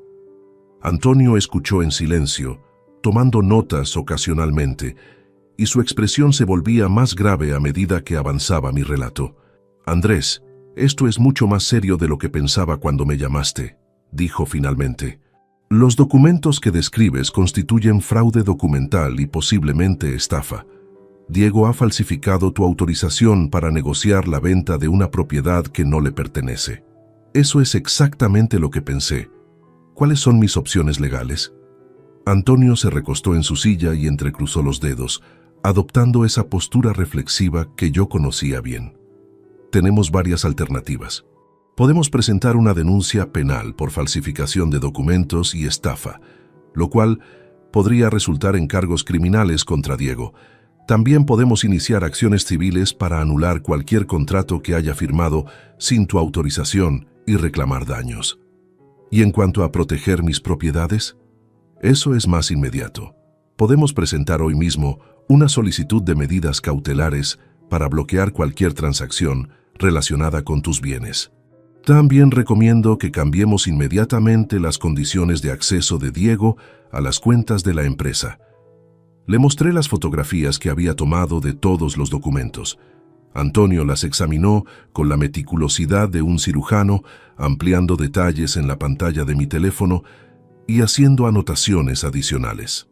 Antonio escuchó en silencio, tomando notas ocasionalmente, y su expresión se volvía más grave a medida que avanzaba mi relato. «Andrés, esto es mucho más serio de lo que pensaba cuando me llamaste», dijo finalmente. «Los documentos que describes constituyen fraude documental y posiblemente estafa. Diego ha falsificado tu autorización para negociar la venta de una propiedad que no le pertenece». «Eso es exactamente lo que pensé. ¿Cuáles son mis opciones legales?» Antonio se recostó en su silla y entrecruzó los dedos, adoptando esa postura reflexiva que yo conocía bien. «Tenemos varias alternativas. Podemos presentar una denuncia penal por falsificación de documentos y estafa, lo cual podría resultar en cargos criminales contra Diego. También podemos iniciar acciones civiles para anular cualquier contrato que haya firmado sin tu autorización y reclamar daños. ¿Y en cuanto a proteger mis propiedades? Eso es más inmediato. Podemos presentar hoy mismo una solicitud de medidas cautelares para bloquear cualquier transacción relacionada con tus bienes. También recomiendo que cambiemos inmediatamente las condiciones de acceso de Diego a las cuentas de la empresa». Le mostré las fotografías que había tomado de todos los documentos. Antonio las examinó con la meticulosidad de un cirujano, ampliando detalles en la pantalla de mi teléfono y haciendo anotaciones adicionales.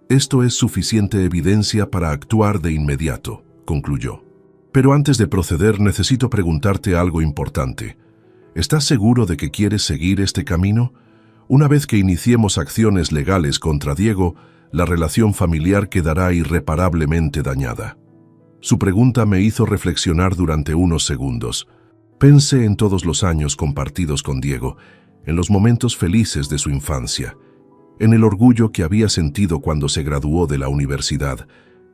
«Esto es suficiente evidencia para actuar de inmediato», concluyó. «Pero antes de proceder necesito preguntarte algo importante. ¿Estás seguro de que quieres seguir este camino? Una vez que iniciemos acciones legales contra Diego, la relación familiar quedará irreparablemente dañada». Su pregunta me hizo reflexionar durante unos segundos. Pensé en todos los años compartidos con Diego, en los momentos felices de su infancia, en el orgullo que había sentido cuando se graduó de la universidad,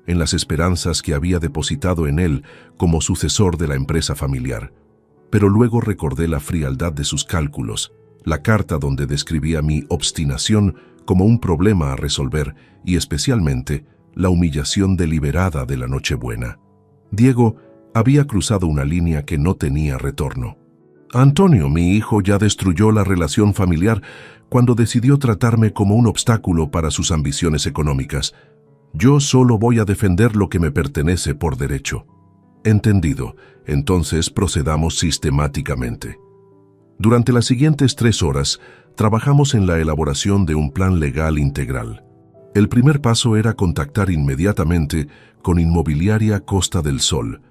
en las esperanzas que había depositado en él como sucesor de la empresa familiar. Pero luego recordé la frialdad de sus cálculos, la carta donde describía mi obstinación como un problema a resolver y especialmente la humillación deliberada de la Nochebuena. Diego había cruzado una línea que no tenía retorno. Antonio, mi hijo, ya destruyó la relación familiar cuando decidió tratarme como un obstáculo para sus ambiciones económicas. Yo solo voy a defender lo que me pertenece por derecho. Entendido, entonces procedamos sistemáticamente. Durante las siguientes 3 horas, trabajamos en la elaboración de un plan legal integral. El primer paso era contactar inmediatamente con Inmobiliaria Costa del Sol,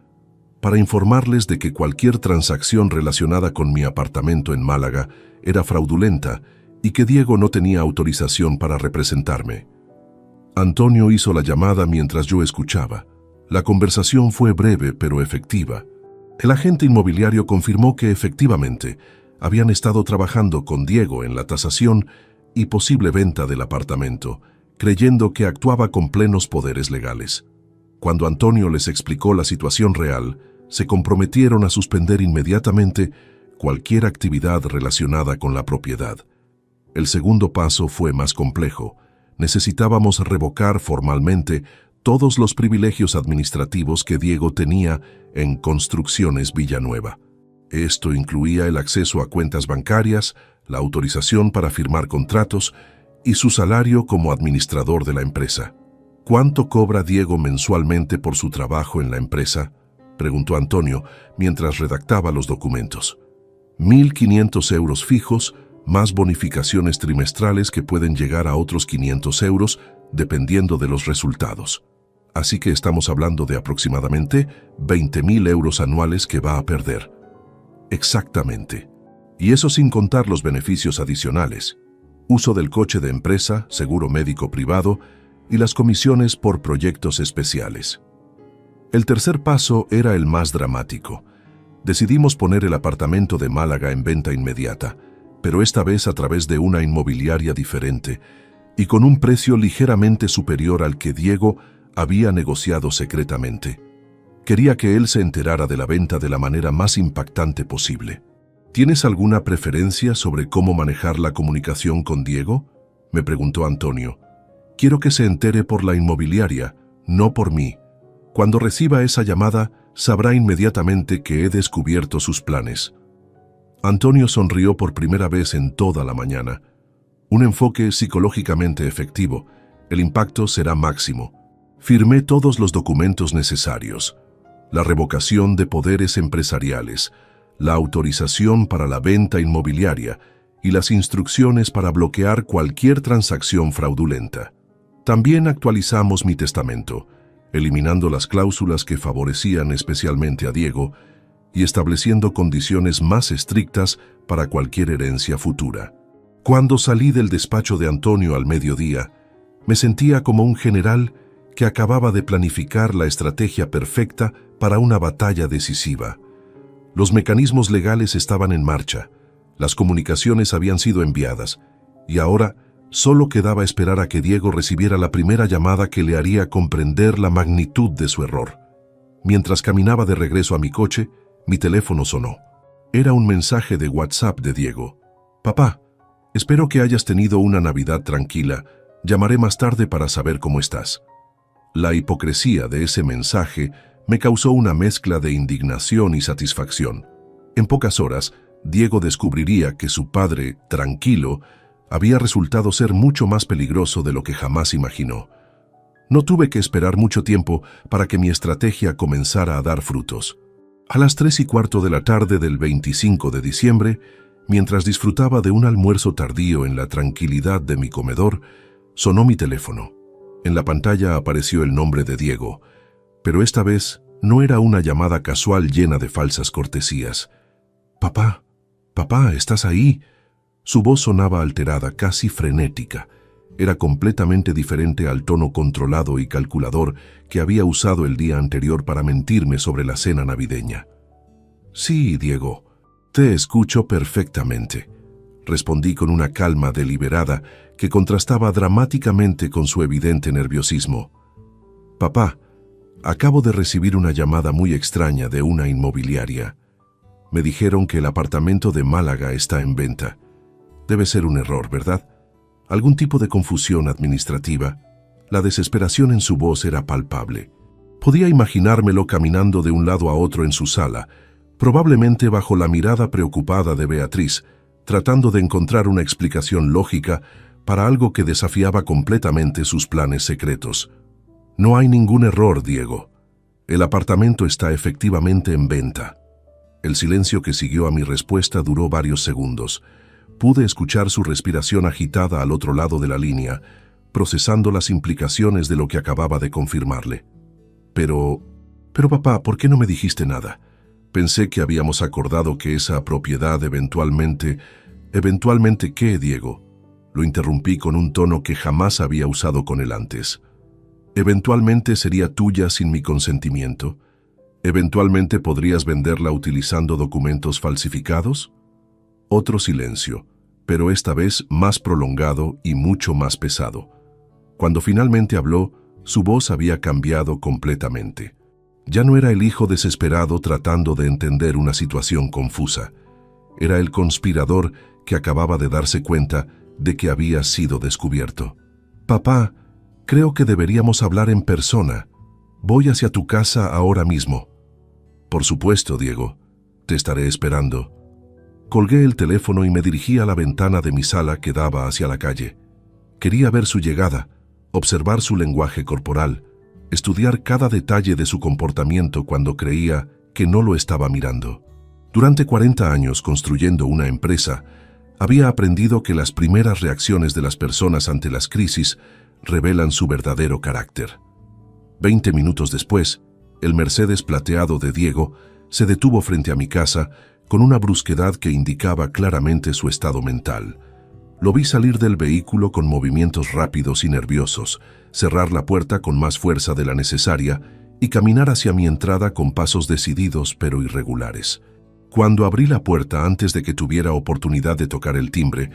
para informarles de que cualquier transacción relacionada con mi apartamento en Málaga era fraudulenta y que Diego no tenía autorización para representarme. Antonio hizo la llamada mientras yo escuchaba. La conversación fue breve pero efectiva. El agente inmobiliario confirmó que efectivamente habían estado trabajando con Diego en la tasación y posible venta del apartamento, creyendo que actuaba con plenos poderes legales. Cuando Antonio les explicó la situación real, se comprometieron a suspender inmediatamente cualquier actividad relacionada con la propiedad. El segundo paso fue más complejo. Necesitábamos revocar formalmente todos los privilegios administrativos que Diego tenía en Construcciones Villanueva. Esto incluía el acceso a cuentas bancarias, la autorización para firmar contratos y su salario como administrador de la empresa. ¿Cuánto cobra Diego mensualmente por su trabajo en la empresa?, preguntó Antonio mientras redactaba los documentos. 1.500 euros fijos, más bonificaciones trimestrales que pueden llegar a otros 500 euros, dependiendo de los resultados. Así que estamos hablando de aproximadamente 20.000 euros anuales que va a perder. Exactamente. Y eso sin contar los beneficios adicionales: uso del coche de empresa, seguro médico privado y las comisiones por proyectos especiales. El tercer paso era el más dramático. Decidimos poner el apartamento de Málaga en venta inmediata, pero esta vez a través de una inmobiliaria diferente y con un precio ligeramente superior al que Diego había negociado secretamente. Quería que él se enterara de la venta de la manera más impactante posible. ¿Tienes alguna preferencia sobre cómo manejar la comunicación con Diego?, me preguntó Antonio. Quiero que se entere por la inmobiliaria, no por mí. Cuando reciba esa llamada, sabrá inmediatamente que he descubierto sus planes. Antonio sonrió por primera vez en toda la mañana. Un enfoque psicológicamente efectivo. El impacto será máximo. Firmé todos los documentos necesarios: la revocación de poderes empresariales, la autorización para la venta inmobiliaria y las instrucciones para bloquear cualquier transacción fraudulenta. También actualizamos mi testamento, eliminando las cláusulas que favorecían especialmente a Diego y estableciendo condiciones más estrictas para cualquier herencia futura. Cuando salí del despacho de Antonio al mediodía, me sentía como un general que acababa de planificar la estrategia perfecta para una batalla decisiva. Los mecanismos legales estaban en marcha, las comunicaciones habían sido enviadas, y ahora solo quedaba esperar a que Diego recibiera la primera llamada que le haría comprender la magnitud de su error. Mientras caminaba de regreso a mi coche, mi teléfono sonó. Era un mensaje de WhatsApp de Diego. «Papá, espero que hayas tenido una Navidad tranquila. Llamaré más tarde para saber cómo estás». La hipocresía de ese mensaje me causó una mezcla de indignación y satisfacción. En pocas horas, Diego descubriría que su padre, tranquilo, había resultado ser mucho más peligroso de lo que jamás imaginó. No tuve que esperar mucho tiempo para que mi estrategia comenzara a dar frutos. A las 3:15 de la tarde del 25 de diciembre, mientras disfrutaba de un almuerzo tardío en la tranquilidad de mi comedor, sonó mi teléfono. En la pantalla apareció el nombre de Diego, pero esta vez no era una llamada casual llena de falsas cortesías. «Papá, papá, ¿estás ahí?». Su voz sonaba alterada, casi frenética. Era completamente diferente al tono controlado y calculador que había usado el día anterior para mentirme sobre la cena navideña. «Sí, Diego, te escucho perfectamente», respondí con una calma deliberada que contrastaba dramáticamente con su evidente nerviosismo. «Papá, acabo de recibir una llamada muy extraña de una inmobiliaria. Me dijeron que el apartamento de Málaga está en venta. Debe ser un error, ¿verdad? Algún tipo de confusión administrativa. La desesperación en su voz era palpable. Podía imaginármelo caminando de un lado a otro en su sala, probablemente bajo la mirada preocupada de Beatriz, tratando de encontrar una explicación lógica para algo que desafiaba completamente sus planes secretos. No hay ningún error, Diego. El apartamento está efectivamente en venta. El silencio que siguió a mi respuesta duró varios segundos. Pude escuchar su respiración agitada al otro lado de la línea, procesando las implicaciones de lo que acababa de confirmarle. Pero papá, ¿por qué no me dijiste nada? Pensé que habíamos acordado que esa propiedad eventualmente... ¿Eventualmente qué, Diego? Lo interrumpí con un tono que jamás había usado con él antes. ¿Eventualmente sería tuya sin mi consentimiento? ¿Eventualmente podrías venderla utilizando documentos falsificados? Otro silencio, pero esta vez más prolongado y mucho más pesado. Cuando finalmente habló, su voz había cambiado completamente. Ya no era el hijo desesperado tratando de entender una situación confusa. Era el conspirador que acababa de darse cuenta de que había sido descubierto. Papá, creo que deberíamos hablar en persona. Voy hacia tu casa ahora mismo. Por supuesto, Diego. Te estaré esperando. Colgué el teléfono y me dirigí a la ventana de mi sala que daba hacia la calle. Quería ver su llegada, observar su lenguaje corporal, estudiar cada detalle de su comportamiento cuando creía que no lo estaba mirando. Durante 40 años construyendo una empresa, había aprendido que las primeras reacciones de las personas ante las crisis revelan su verdadero carácter. 20 minutos después, el Mercedes plateado de Diego se detuvo frente a mi casa con una brusquedad que indicaba claramente su estado mental. Lo vi salir del vehículo con movimientos rápidos y nerviosos, cerrar la puerta con más fuerza de la necesaria y caminar hacia mi entrada con pasos decididos pero irregulares. Cuando abrí la puerta antes de que tuviera oportunidad de tocar el timbre,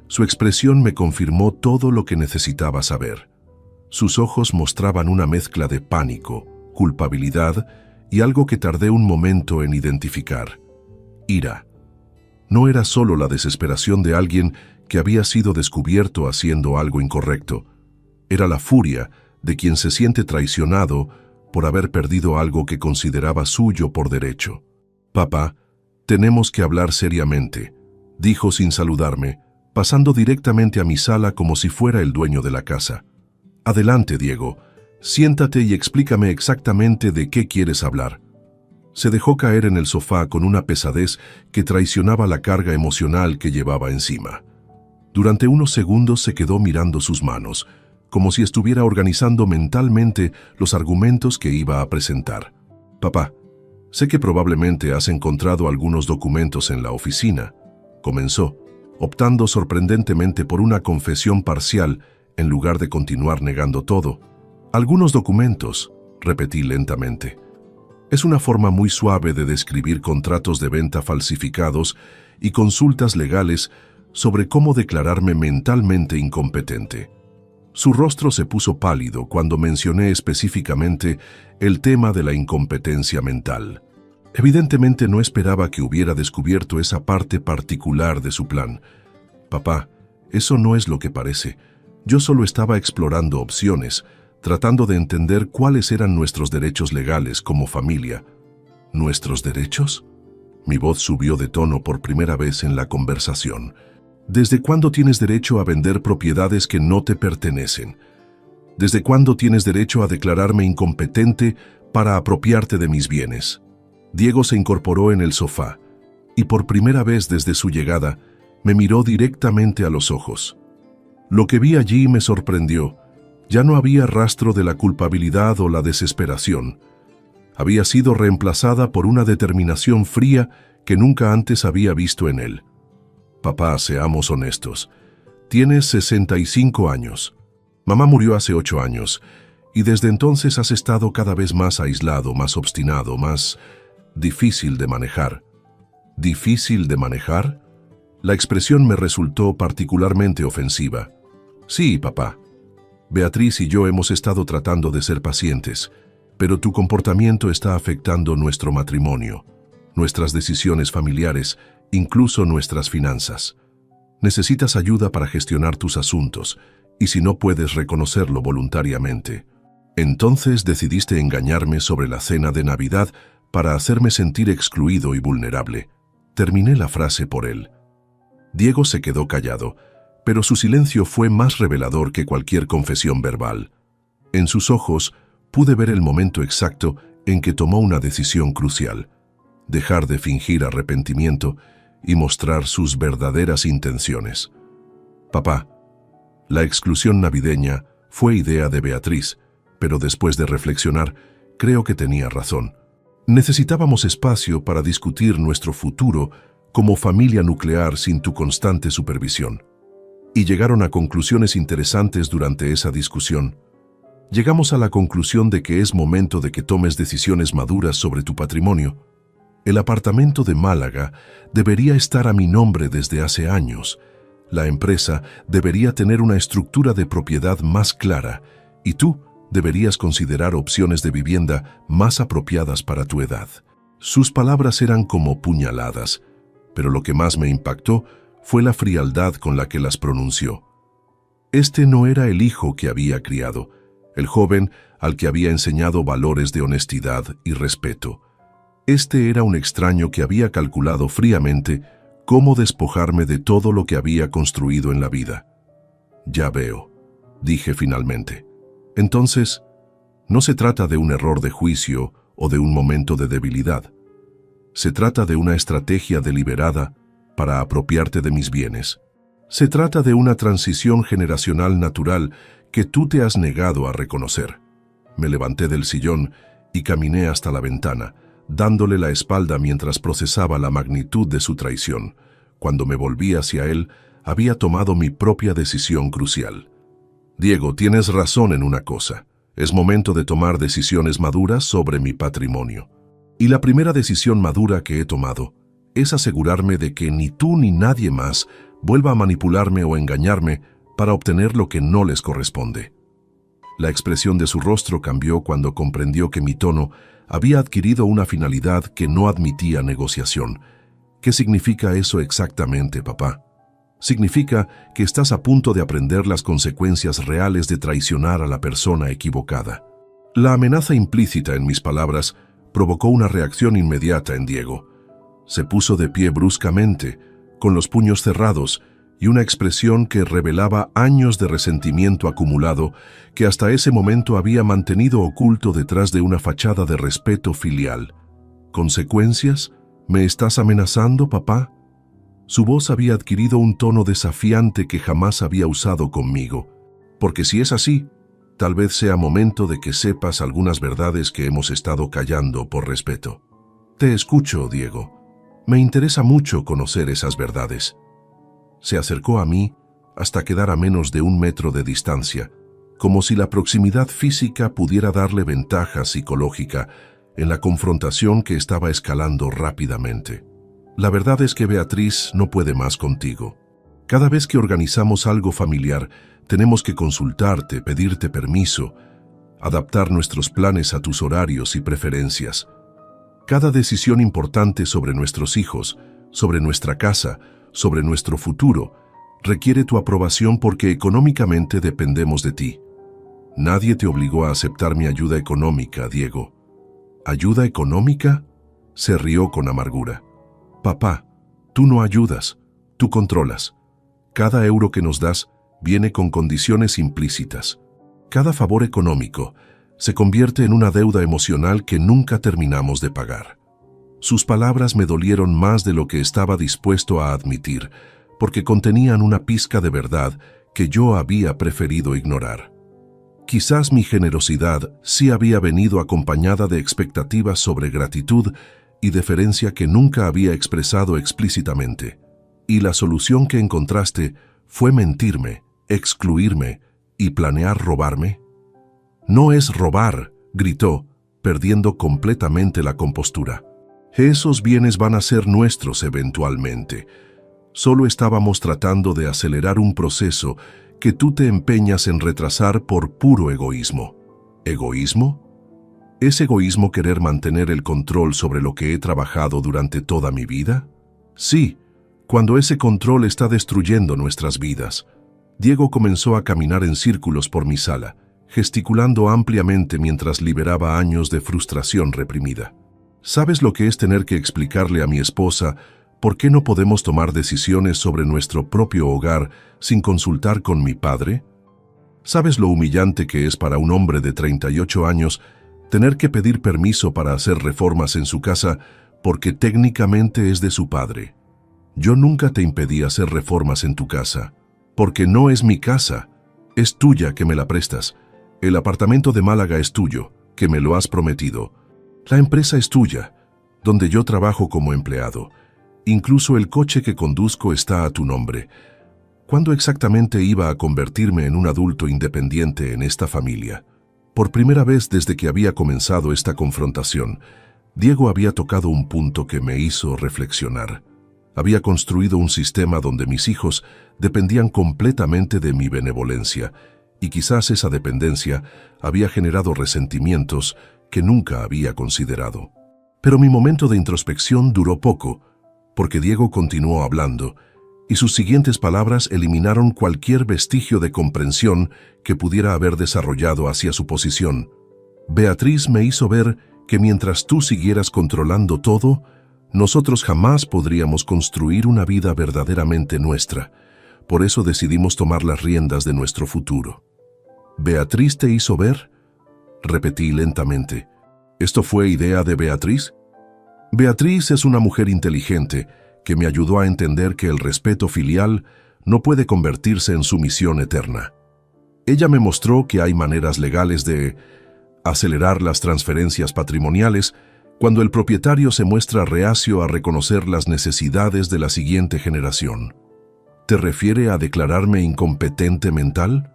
su expresión me confirmó todo lo que necesitaba saber. Sus ojos mostraban una mezcla de pánico, culpabilidad y algo que tardé un momento en identificar: ira. No era solo la desesperación de alguien que había sido descubierto haciendo algo incorrecto. Era la furia de quien se siente traicionado por haber perdido algo que consideraba suyo por derecho. Papá, tenemos que hablar seriamente, dijo sin saludarme, pasando directamente a mi sala como si fuera el dueño de la casa. Adelante, Diego. Siéntate y explícame exactamente de qué quieres hablar. Se dejó caer en el sofá con una pesadez que traicionaba la carga emocional que llevaba encima. Durante unos segundos se quedó mirando sus manos, como si estuviera organizando mentalmente los argumentos que iba a presentar. Papá, sé que probablemente has encontrado algunos documentos en la oficina, comenzó, optando sorprendentemente por una confesión parcial en lugar de continuar negando todo. Algunos documentos, repetí lentamente. Es una forma muy suave de describir contratos de venta falsificados y consultas legales sobre cómo declararme mentalmente incompetente. Su rostro se puso pálido cuando mencioné específicamente el tema de la incompetencia mental. Evidentemente no esperaba que hubiera descubierto esa parte particular de su plan. Papá, eso no es lo que parece. Yo solo estaba explorando opciones, tratando de entender cuáles eran nuestros derechos legales como familia. ¿Nuestros derechos? Mi voz subió de tono por primera vez en la conversación. ¿Desde cuándo tienes derecho a vender propiedades que no te pertenecen? ¿Desde cuándo tienes derecho a declararme incompetente para apropiarte de mis bienes? Diego se incorporó en el sofá y por primera vez desde su llegada me miró directamente a los ojos. Lo que vi allí me sorprendió. Ya no había rastro de la culpabilidad o la desesperación. Había sido reemplazada por una determinación fría que nunca antes había visto en él. Papá, seamos honestos. Tienes 65 años. Mamá murió hace 8 años, y desde entonces has estado cada vez más aislado, más obstinado, más difícil de manejar. ¿Difícil de manejar? La expresión me resultó particularmente ofensiva. Sí, papá. Beatriz y yo hemos estado tratando de ser pacientes, pero tu comportamiento está afectando nuestro matrimonio, nuestras decisiones familiares, incluso nuestras finanzas. Necesitas ayuda para gestionar tus asuntos, y si no puedes reconocerlo voluntariamente, entonces decidiste engañarme sobre la cena de Navidad para hacerme sentir excluido y vulnerable. Terminé la frase por él. Diego se quedó callado, pero su silencio fue más revelador que cualquier confesión verbal. En sus ojos pude ver el momento exacto en que tomó una decisión crucial: dejar de fingir arrepentimiento y mostrar sus verdaderas intenciones. Papá, la exclusión navideña fue idea de Beatriz, pero después de reflexionar, creo que tenía razón. Necesitábamos espacio para discutir nuestro futuro como familia nuclear sin tu constante supervisión. Y llegaron a conclusiones interesantes durante esa discusión. Llegamos a la conclusión de que es momento de que tomes decisiones maduras sobre tu patrimonio. El apartamento de Málaga debería estar a mi nombre desde hace años. La empresa debería tener una estructura de propiedad más clara y tú deberías considerar opciones de vivienda más apropiadas para tu edad. Sus palabras eran como puñaladas, pero lo que más me impactó fue la frialdad con la que las pronunció. Este no era el hijo que había criado, el joven al que había enseñado valores de honestidad y respeto. Este era un extraño que había calculado fríamente cómo despojarme de todo lo que había construido en la vida. Ya veo, dije finalmente. Entonces, no se trata de un error de juicio o de un momento de debilidad. Se trata de una estrategia deliberada para apropiarte de mis bienes. Se trata de una transición generacional natural que tú te has negado a reconocer. Me levanté del sillón y caminé hasta la ventana, dándole la espalda mientras procesaba la magnitud de su traición. Cuando me volví hacia él, había tomado mi propia decisión crucial. Diego, tienes razón en una cosa. Es momento de tomar decisiones maduras sobre mi patrimonio. Y la primera decisión madura que he tomado es asegurarme de que ni tú ni nadie más vuelva a manipularme o engañarme para obtener lo que no les corresponde. La expresión de su rostro cambió cuando comprendió que mi tono había adquirido una finalidad que no admitía negociación. ¿Qué significa eso exactamente, papá? Significa que estás a punto de aprender las consecuencias reales de traicionar a la persona equivocada. La amenaza implícita en mis palabras provocó una reacción inmediata en Diego. Se puso de pie bruscamente, con los puños cerrados y una expresión que revelaba años de resentimiento acumulado que hasta ese momento había mantenido oculto detrás de una fachada de respeto filial. ¿Consecuencias? ¿Me estás amenazando, papá? Su voz había adquirido un tono desafiante que jamás había usado conmigo. Porque si es así, tal vez sea momento de que sepas algunas verdades que hemos estado callando por respeto. Te escucho, Diego. Me interesa mucho conocer esas verdades. Se acercó a mí hasta quedar a menos de 1 metro de distancia, como si la proximidad física pudiera darle ventaja psicológica en la confrontación que estaba escalando rápidamente. La verdad es que Beatriz no puede más contigo. Cada vez que organizamos algo familiar, tenemos que consultarte, pedirte permiso, adaptar nuestros planes a tus horarios y preferencias. Cada decisión importante sobre nuestros hijos, sobre nuestra casa, sobre nuestro futuro, requiere tu aprobación porque económicamente dependemos de ti. Nadie te obligó a aceptar mi ayuda económica, Diego. ¿Ayuda económica? Se rió con amargura. Papá, tú no ayudas, tú controlas. Cada euro que nos das viene con condiciones implícitas. Cada favor económico se convierte en una deuda emocional que nunca terminamos de pagar. Sus palabras me dolieron más de lo que estaba dispuesto a admitir, porque contenían una pizca de verdad que yo había preferido ignorar. Quizás mi generosidad sí había venido acompañada de expectativas sobre gratitud y deferencia que nunca había expresado explícitamente. Y la solución que encontraste fue mentirme, excluirme y planear robarme. No es robar, gritó, perdiendo completamente la compostura. Esos bienes van a ser nuestros eventualmente. Solo estábamos tratando de acelerar un proceso que tú te empeñas en retrasar por puro egoísmo. ¿Egoísmo? ¿Es egoísmo querer mantener el control sobre lo que he trabajado durante toda mi vida? Sí, cuando ese control está destruyendo nuestras vidas. Diego comenzó a caminar en círculos por mi sala, gesticulando ampliamente mientras liberaba años de frustración reprimida. ¿Sabes lo que es tener que explicarle a mi esposa por qué no podemos tomar decisiones sobre nuestro propio hogar sin consultar con mi padre? ¿Sabes lo humillante que es para un hombre de 38 años tener que pedir permiso para hacer reformas en su casa porque técnicamente es de su padre? Yo nunca te impedí hacer reformas en tu casa, porque no es mi casa, es tuya que me la prestas. El apartamento de Málaga es tuyo, que me lo has prometido. La empresa es tuya, donde yo trabajo como empleado. Incluso el coche que conduzco está a tu nombre. ¿Cuándo exactamente iba a convertirme en un adulto independiente en esta familia? Por primera vez desde que había comenzado esta confrontación, Diego había tocado un punto que me hizo reflexionar. Había construido un sistema donde mis hijos dependían completamente de mi benevolencia, y quizás esa dependencia había generado resentimientos que nunca había considerado. Pero mi momento de introspección duró poco, porque Diego continuó hablando, y sus siguientes palabras eliminaron cualquier vestigio de comprensión que pudiera haber desarrollado hacia su posición. Beatriz me hizo ver que mientras tú siguieras controlando todo, nosotros jamás podríamos construir una vida verdaderamente nuestra. Por eso decidimos tomar las riendas de nuestro futuro. ¿Beatriz te hizo ver? Repetí lentamente. ¿Esto fue idea de Beatriz? Beatriz es una mujer inteligente que me ayudó a entender que el respeto filial no puede convertirse en sumisión eterna. Ella me mostró que hay maneras legales de acelerar las transferencias patrimoniales cuando el propietario se muestra reacio a reconocer las necesidades de la siguiente generación. ¿Te refiere a declararme incompetente mental?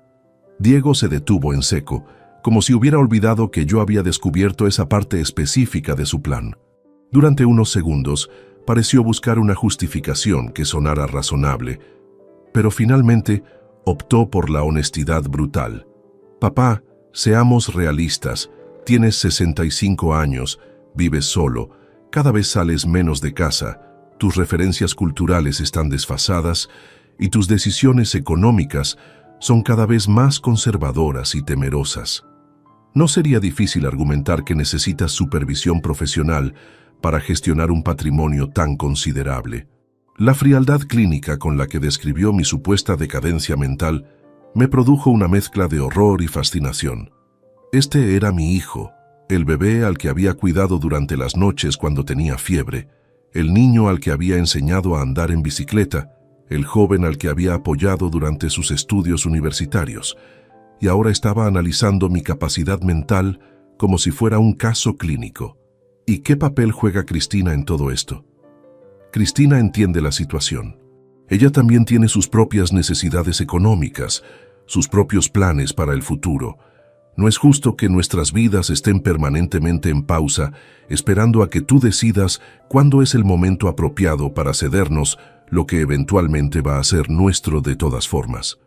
Diego se detuvo en seco, como si hubiera olvidado que yo había descubierto esa parte específica de su plan. Durante unos segundos, pareció buscar una justificación que sonara razonable, pero finalmente optó por la honestidad brutal. Papá, seamos realistas, tienes 65 años, vives solo, cada vez sales menos de casa, tus referencias culturales están desfasadas y tus decisiones económicas son cada vez más conservadoras y temerosas. No sería difícil argumentar que necesitas supervisión profesional para gestionar un patrimonio tan considerable. La frialdad clínica con la que describió mi supuesta decadencia mental me produjo una mezcla de horror y fascinación. Este era mi hijo, el bebé al que había cuidado durante las noches cuando tenía fiebre, el niño al que había enseñado a andar en bicicleta, el joven al que había apoyado durante sus estudios universitarios, y ahora estaba analizando mi capacidad mental como si fuera un caso clínico. ¿Y qué papel juega Cristina en todo esto? Cristina entiende la situación. Ella también tiene sus propias necesidades económicas, sus propios planes para el futuro. No es justo que nuestras vidas estén permanentemente en pausa, esperando a que tú decidas cuándo es el momento apropiado para cedernos lo que eventualmente va a ser nuestro de todas formas.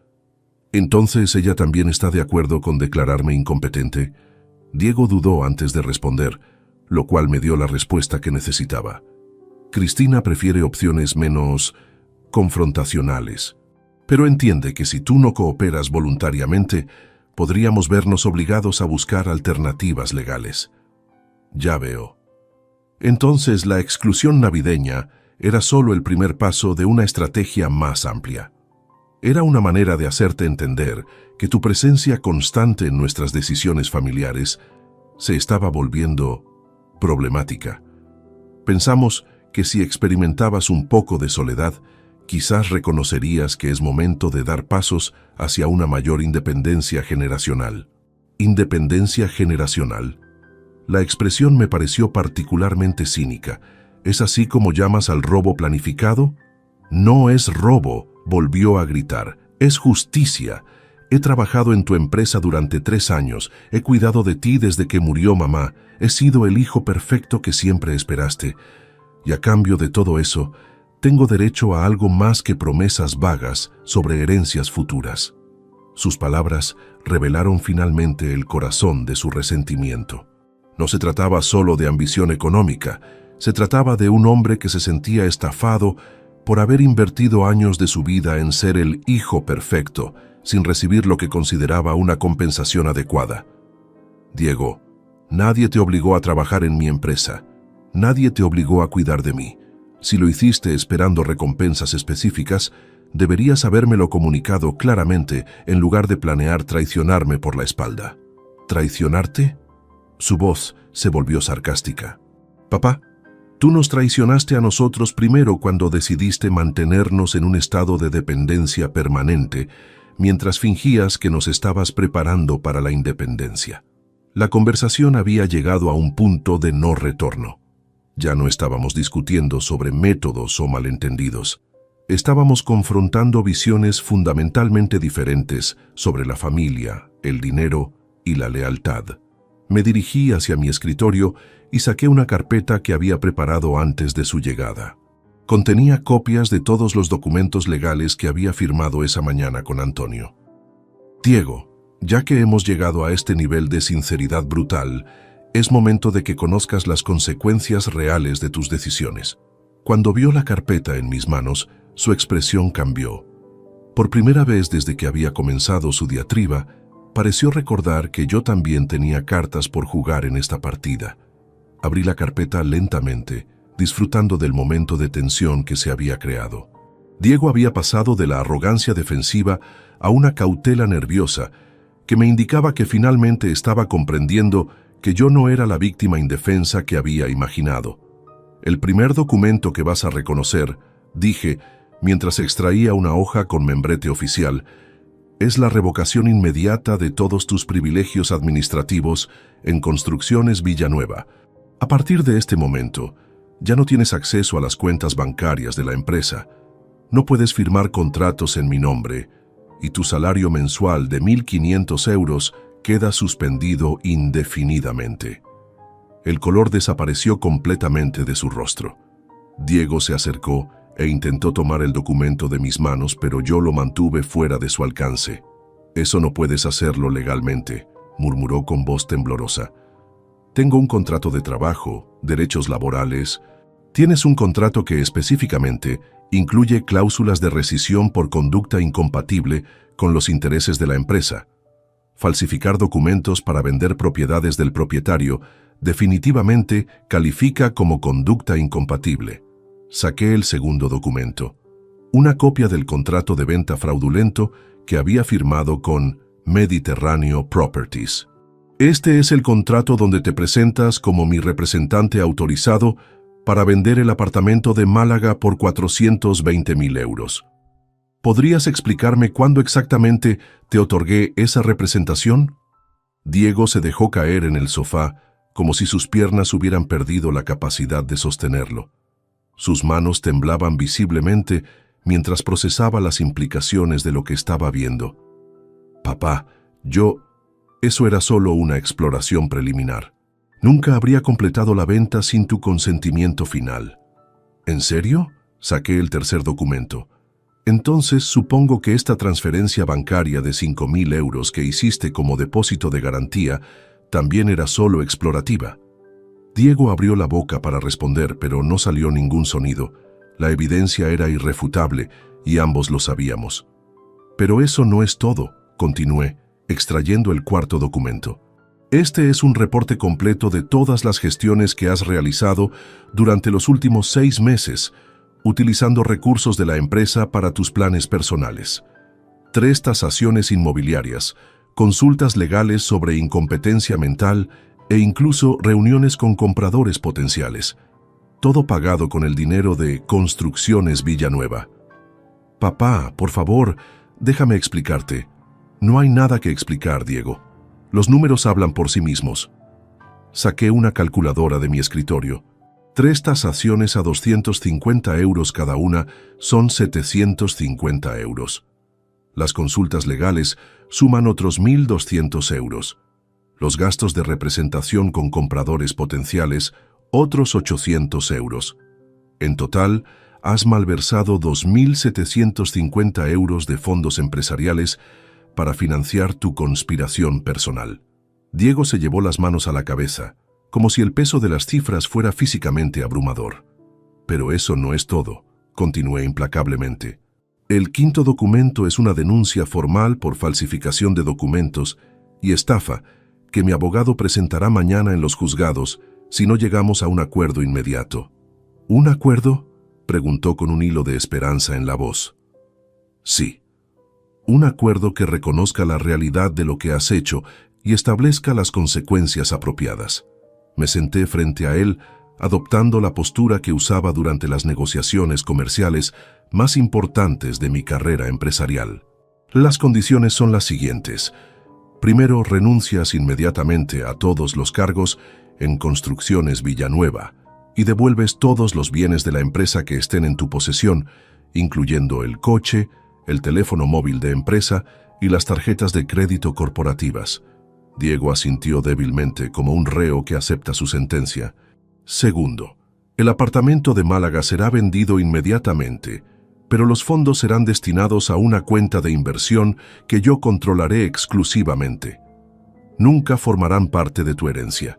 Entonces, ¿ella también está de acuerdo con declararme incompetente? Diego dudó antes de responder, lo cual me dio la respuesta que necesitaba. Cristina prefiere opciones menos confrontacionales, pero entiende que si tú no cooperas voluntariamente, podríamos vernos obligados a buscar alternativas legales. Ya veo. Entonces la exclusión navideña era solo el primer paso de una estrategia más amplia. Era una manera de hacerte entender que tu presencia constante en nuestras decisiones familiares se estaba volviendo problemática. Pensamos que si experimentabas un poco de soledad, quizás reconocerías que es momento de dar pasos hacia una mayor independencia generacional. ¿Independencia generacional? La expresión me pareció particularmente cínica. ¿Es así como llamas al robo planificado? No es robo, volvió a gritar. Es justicia. He trabajado en tu empresa durante 3 años. He cuidado de ti desde que murió mamá. He sido el hijo perfecto que siempre esperaste. Y a cambio de todo eso, tengo derecho a algo más que promesas vagas sobre herencias futuras. Sus palabras revelaron finalmente el corazón de su resentimiento. No se trataba solo de ambición económica, se trataba de un hombre que se sentía estafado por haber invertido años de su vida en ser el hijo perfecto, sin recibir lo que consideraba una compensación adecuada. Diego, nadie te obligó a trabajar en mi empresa. Nadie te obligó a cuidar de mí. Si lo hiciste esperando recompensas específicas, deberías habérmelo comunicado claramente en lugar de planear traicionarme por la espalda. ¿Traicionarte? Su voz se volvió sarcástica. Papá, tú nos traicionaste a nosotros primero cuando decidiste mantenernos en un estado de dependencia permanente, mientras fingías que nos estabas preparando para la independencia. La conversación había llegado a un punto de no retorno. Ya no estábamos discutiendo sobre métodos o malentendidos. Estábamos confrontando visiones fundamentalmente diferentes sobre la familia, el dinero y la lealtad. Me dirigí hacia mi escritorio y saqué una carpeta que había preparado antes de su llegada. Contenía copias de todos los documentos legales que había firmado esa mañana con Antonio. Diego, ya que hemos llegado a este nivel de sinceridad brutal, es momento de que conozcas las consecuencias reales de tus decisiones. Cuando vio la carpeta en mis manos, su expresión cambió. Por primera vez desde que había comenzado su diatriba, pareció recordar que yo también tenía cartas por jugar en esta partida. Abrí la carpeta lentamente, disfrutando del momento de tensión que se había creado. Diego había pasado de la arrogancia defensiva a una cautela nerviosa que me indicaba que finalmente estaba comprendiendo que yo no era la víctima indefensa que había imaginado. El primer documento que vas a reconocer, dije, mientras extraía una hoja con membrete oficial, es la revocación inmediata de todos tus privilegios administrativos en Construcciones Villanueva. A partir de este momento, ya no tienes acceso a las cuentas bancarias de la empresa, no puedes firmar contratos en mi nombre, y tu salario mensual de 1.500 euros queda suspendido indefinidamente. El color desapareció completamente de su rostro. Diego se acercó e intentó tomar el documento de mis manos, pero yo lo mantuve fuera de su alcance. «Eso no puedes hacerlo legalmente», murmuró con voz temblorosa. «Tengo un contrato de trabajo, derechos laborales. Tienes un contrato que específicamente incluye cláusulas de rescisión por conducta incompatible con los intereses de la empresa. Falsificar documentos para vender propiedades del propietario definitivamente califica como conducta incompatible». Saqué el segundo documento, una copia del contrato de venta fraudulento que había firmado con Mediterráneo Properties. «Este es el contrato donde te presentas como mi representante autorizado para vender el apartamento de Málaga por 420.000 euros. ¿Podrías explicarme cuándo exactamente te otorgué esa representación?» Diego se dejó caer en el sofá, como si sus piernas hubieran perdido la capacidad de sostenerlo. Sus manos temblaban visiblemente mientras procesaba las implicaciones de lo que estaba viendo. «Papá, eso era solo una exploración preliminar. Nunca habría completado la venta sin tu consentimiento final». «¿En serio?», saqué el tercer documento. «Entonces supongo que esta transferencia bancaria de 5.000 euros que hiciste como depósito de garantía también era solo explorativa». Diego abrió la boca para responder, pero no salió ningún sonido. La evidencia era irrefutable y ambos lo sabíamos. «Pero eso no es todo», continué, extrayendo el cuarto documento. «Este es un reporte completo de todas las gestiones que has realizado durante los últimos 6 meses, utilizando recursos de la empresa para tus planes personales. 3 tasaciones inmobiliarias, consultas legales sobre incompetencia mental e incluso reuniones con compradores potenciales. Todo pagado con el dinero de Construcciones Villanueva». «Papá, por favor, déjame explicarte». «No hay nada que explicar, Diego. Los números hablan por sí mismos». Saqué una calculadora de mi escritorio. 3 tasaciones a 250 euros cada una son 750 euros. Las consultas legales suman otros 1.200 euros. Los gastos de representación con compradores potenciales, otros 800 euros. En total, has malversado 2.750 euros de fondos empresariales para financiar tu conspiración personal. Diego se llevó las manos a la cabeza, como si el peso de las cifras fuera físicamente abrumador. Pero eso no es todo, continué implacablemente. El quinto documento es una denuncia formal por falsificación de documentos y estafa que mi abogado presentará mañana en los juzgados si no llegamos a un acuerdo inmediato. ¿Un acuerdo?, preguntó con un hilo de esperanza en la voz. Sí. Un acuerdo que reconozca la realidad de lo que has hecho y establezca las consecuencias apropiadas. Me senté frente a él, adoptando la postura que usaba durante las negociaciones comerciales más importantes de mi carrera empresarial. Las condiciones son las siguientes. Primero, renuncias inmediatamente a todos los cargos en Construcciones Villanueva y devuelves todos los bienes de la empresa que estén en tu posesión, incluyendo el coche, el teléfono móvil de empresa y las tarjetas de crédito corporativas. Diego asintió débilmente como un reo que acepta su sentencia. Segundo, el apartamento de Málaga será vendido inmediatamente, pero los fondos serán destinados a una cuenta de inversión que yo controlaré exclusivamente. Nunca formarán parte de tu herencia.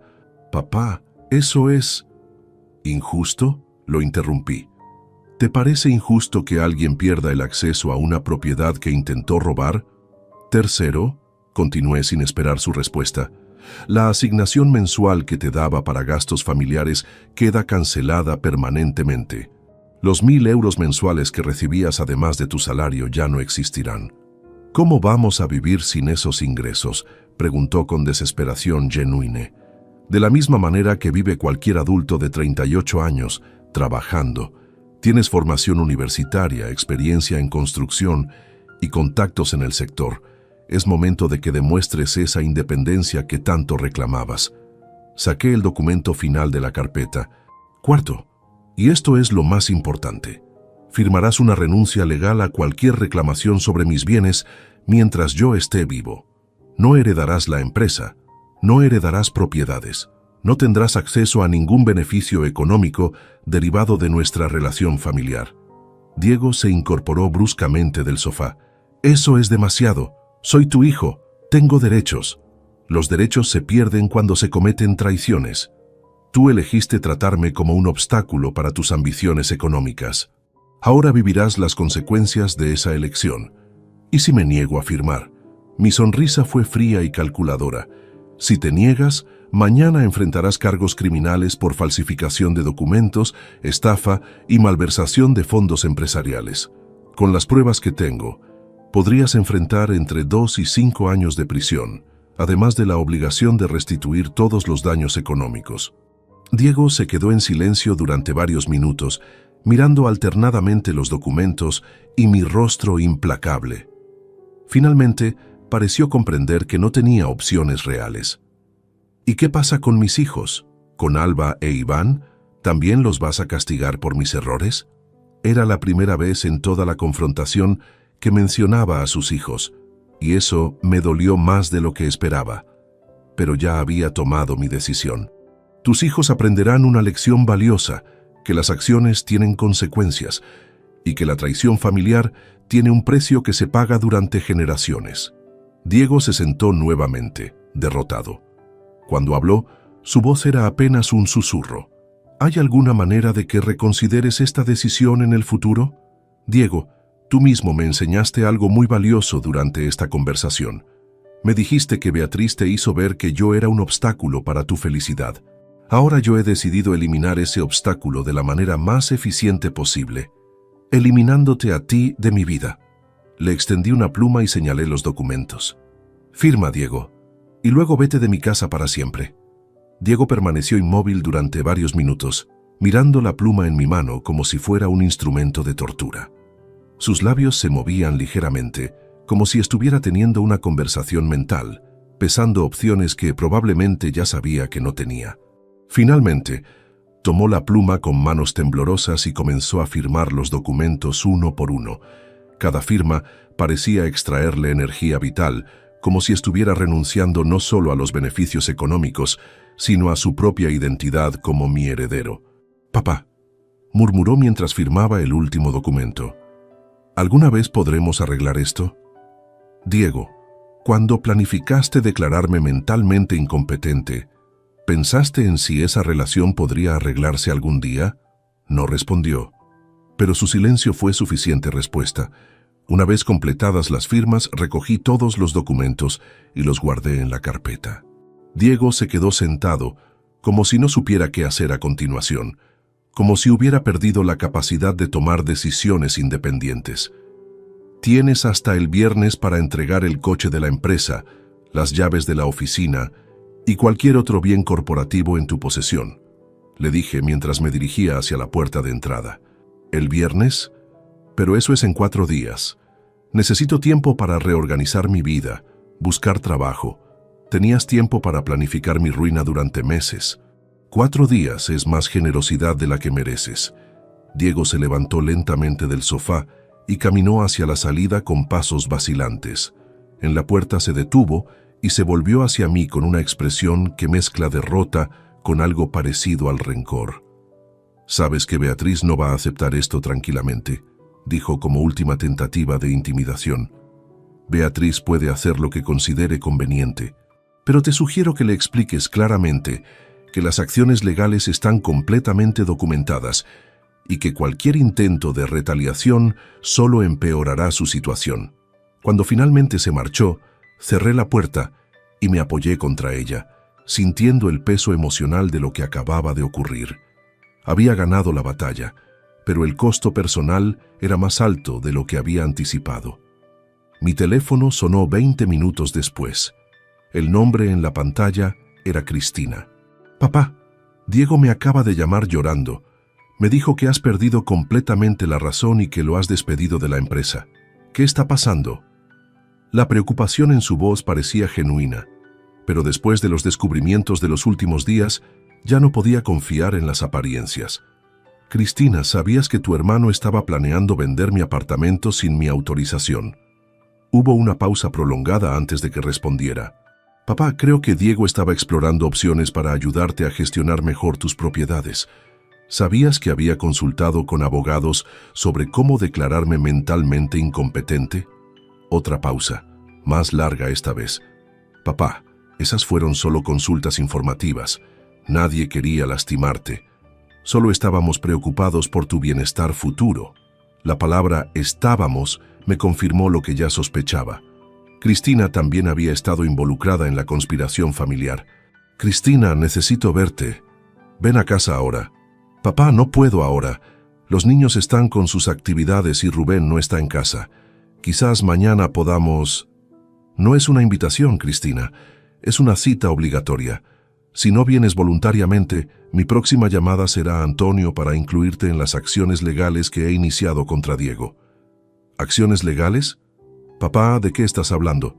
Papá, ¿eso es injusto?, lo interrumpí. ¿Te parece injusto que alguien pierda el acceso a una propiedad que intentó robar? Tercero, continué sin esperar su respuesta, la asignación mensual que te daba para gastos familiares queda cancelada permanentemente. Los 1.000 euros mensuales que recibías además de tu salario ya no existirán. ¿Cómo vamos a vivir sin esos ingresos?, preguntó con desesperación genuine. De la misma manera que vive cualquier adulto de 38 años, trabajando. Tienes formación universitaria, experiencia en construcción y contactos en el sector. Es momento de que demuestres esa independencia que tanto reclamabas. Saqué el documento final de la carpeta. Cuarto, y esto es lo más importante, firmarás una renuncia legal a cualquier reclamación sobre mis bienes mientras yo esté vivo. No heredarás la empresa, no heredarás propiedades, no tendrás acceso a ningún beneficio económico derivado de nuestra relación familiar. Diego se incorporó bruscamente del sofá. Eso es demasiado. Soy tu hijo. Tengo derechos. Los derechos se pierden cuando se cometen traiciones. Tú elegiste tratarme como un obstáculo para tus ambiciones económicas. Ahora vivirás las consecuencias de esa elección. ¿Y si me niego a firmar? Mi sonrisa fue fría y calculadora. Si te niegas, mañana enfrentarás cargos criminales por falsificación de documentos, estafa y malversación de fondos empresariales. Con las pruebas que tengo, podrías enfrentar entre 2 y 5 años de prisión, además de la obligación de restituir todos los daños económicos. Diego se quedó en silencio durante varios minutos, mirando alternadamente los documentos y mi rostro implacable. Finalmente, pareció comprender que no tenía opciones reales. ¿Y qué pasa con mis hijos? ¿Con Alba e Iván? ¿También los vas a castigar por mis errores? Era la primera vez en toda la confrontación que mencionaba a sus hijos, y eso me dolió más de lo que esperaba. Pero ya había tomado mi decisión. Tus hijos aprenderán una lección valiosa, que las acciones tienen consecuencias, y que la traición familiar tiene un precio que se paga durante generaciones. Diego se sentó nuevamente, derrotado. Cuando habló, su voz era apenas un susurro. ¿Hay alguna manera de que reconsideres esta decisión en el futuro? Diego, tú mismo me enseñaste algo muy valioso durante esta conversación. Me dijiste que Beatriz te hizo ver que yo era un obstáculo para tu felicidad. Ahora yo he decidido eliminar ese obstáculo de la manera más eficiente posible, eliminándote a ti de mi vida. Le extendí una pluma y señalé los documentos. Firma, Diego, y luego vete de mi casa para siempre. Diego permaneció inmóvil durante varios minutos, mirando la pluma en mi mano como si fuera un instrumento de tortura. Sus labios se movían ligeramente, como si estuviera teniendo una conversación mental, pesando opciones que probablemente ya sabía que no tenía. Finalmente, tomó la pluma con manos temblorosas y comenzó a firmar los documentos uno por uno. Cada firma parecía extraerle energía vital, como si estuviera renunciando no solo a los beneficios económicos, sino a su propia identidad como mi heredero. «Papá», murmuró mientras firmaba el último documento. «¿Alguna vez podremos arreglar esto?» «Diego, cuando planificaste declararme mentalmente incompetente, ¿Pensaste en si esa relación podría arreglarse algún día? No respondió, pero su silencio fue suficiente respuesta. Una vez completadas las firmas, recogí todos los documentos y los guardé en la carpeta. Diego se quedó sentado, como si no supiera qué hacer a continuación, como si hubiera perdido la capacidad de tomar decisiones independientes. Tienes hasta el viernes para entregar el coche de la empresa, las llaves de la oficina y cualquier otro bien corporativo en tu posesión, le dije mientras me dirigía hacia la puerta de entrada. ¿El viernes? Pero eso es en 4 días. Necesito tiempo para reorganizar mi vida, buscar trabajo. Tenías tiempo para planificar mi ruina durante meses. 4 días es más generosidad de la que mereces. Diego se levantó lentamente del sofá y caminó hacia la salida con pasos vacilantes. En la puerta se detuvo y se volvió hacia mí con una expresión que mezcla derrota con algo parecido al rencor. «Sabes que Beatriz no va a aceptar esto tranquilamente», dijo como última tentativa de intimidación. «Beatriz puede hacer lo que considere conveniente, pero te sugiero que le expliques claramente que las acciones legales están completamente documentadas y que cualquier intento de retaliación solo empeorará su situación». Cuando finalmente se marchó, cerré la puerta y me apoyé contra ella, sintiendo el peso emocional de lo que acababa de ocurrir. Había ganado la batalla, pero el costo personal era más alto de lo que había anticipado. Mi teléfono sonó 20 minutos después. El nombre en la pantalla era Cristina. «Papá, Diego me acaba de llamar llorando. Me dijo que has perdido completamente la razón y que lo has despedido de la empresa. ¿Qué está pasando?». La preocupación en su voz parecía genuina, pero después de los descubrimientos de los últimos días, ya no podía confiar en las apariencias. «Cristina, ¿sabías que tu hermano estaba planeando vender mi apartamento sin mi autorización?». Hubo una pausa prolongada antes de que respondiera. «Papá, creo que Diego estaba explorando opciones para ayudarte a gestionar mejor tus propiedades. ¿Sabías que había consultado con abogados sobre cómo declararme mentalmente incompetente?». Otra pausa, más larga esta vez. «Papá, esas fueron solo consultas informativas. Nadie quería lastimarte. Solo estábamos preocupados por tu bienestar futuro». La palabra «estábamos» me confirmó lo que ya sospechaba. Cristina también había estado involucrada en la conspiración familiar. «Cristina, necesito verte. Ven a casa ahora». «Papá, no puedo ahora. Los niños están con sus actividades y Rubén no está en casa. Quizás mañana podamos». «No es una invitación, Cristina. Es una cita obligatoria. Si no vienes voluntariamente, mi próxima llamada será a Antonio para incluirte en las acciones legales que he iniciado contra Diego». «¿Acciones legales? Papá, ¿de qué estás hablando?».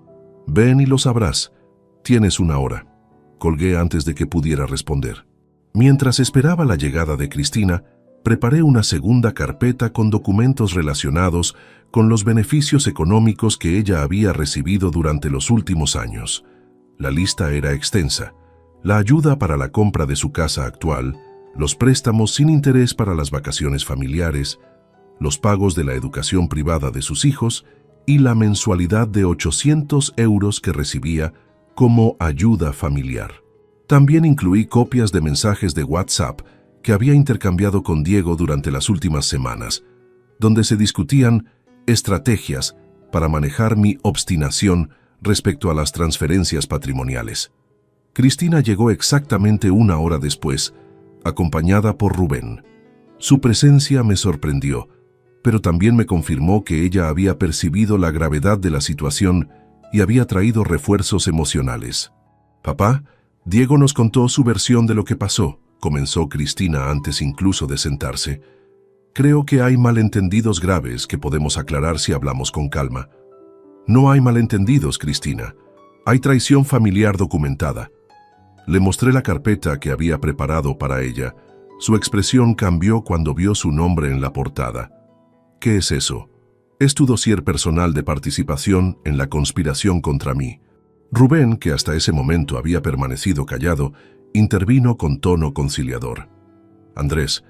«Ven y lo sabrás. Tienes 1 hora». Colgué antes de que pudiera responder. Mientras esperaba la llegada de Cristina, preparé una segunda carpeta con documentos relacionados con los beneficios económicos que ella había recibido durante los últimos años. La lista era extensa: la ayuda para la compra de su casa actual, los préstamos sin interés para las vacaciones familiares, los pagos de la educación privada de sus hijos y la mensualidad de 800 euros que recibía como ayuda familiar. También incluí copias de mensajes de WhatsApp que había intercambiado con Diego durante las últimas semanas, donde se discutían estrategias para manejar mi obstinación respecto a las transferencias patrimoniales. Cristina llegó exactamente 1 hora después, acompañada por Rubén. Su presencia me sorprendió, pero también me confirmó que ella había percibido la gravedad de la situación y había traído refuerzos emocionales. «Papá, Diego nos contó su versión de lo que pasó», comenzó Cristina antes incluso de sentarse. «Creo que hay malentendidos graves que podemos aclarar si hablamos con calma». «No hay malentendidos, Cristina. Hay traición familiar documentada». Le mostré la carpeta que había preparado para ella. Su expresión cambió cuando vio su nombre en la portada. «¿Qué es eso?». «Es tu dossier personal de participación en la conspiración contra mí». Rubén, que hasta ese momento había permanecido callado, intervino con tono conciliador. «Andrés,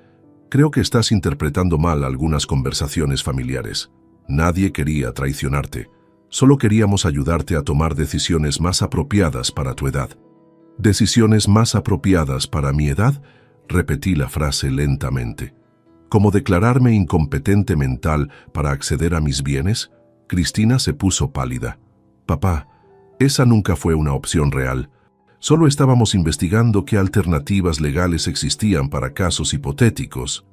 creo que estás interpretando mal algunas conversaciones familiares. Nadie quería traicionarte. Solo queríamos ayudarte a tomar decisiones más apropiadas para tu edad». Decisiones más apropiadas para mi edad, repetí la frase lentamente. ¿Como declararme incompetente mental para acceder a mis bienes? Cristina se puso pálida. Papá, esa nunca fue una opción real. Solo estábamos investigando qué alternativas legales existían para casos hipotéticos.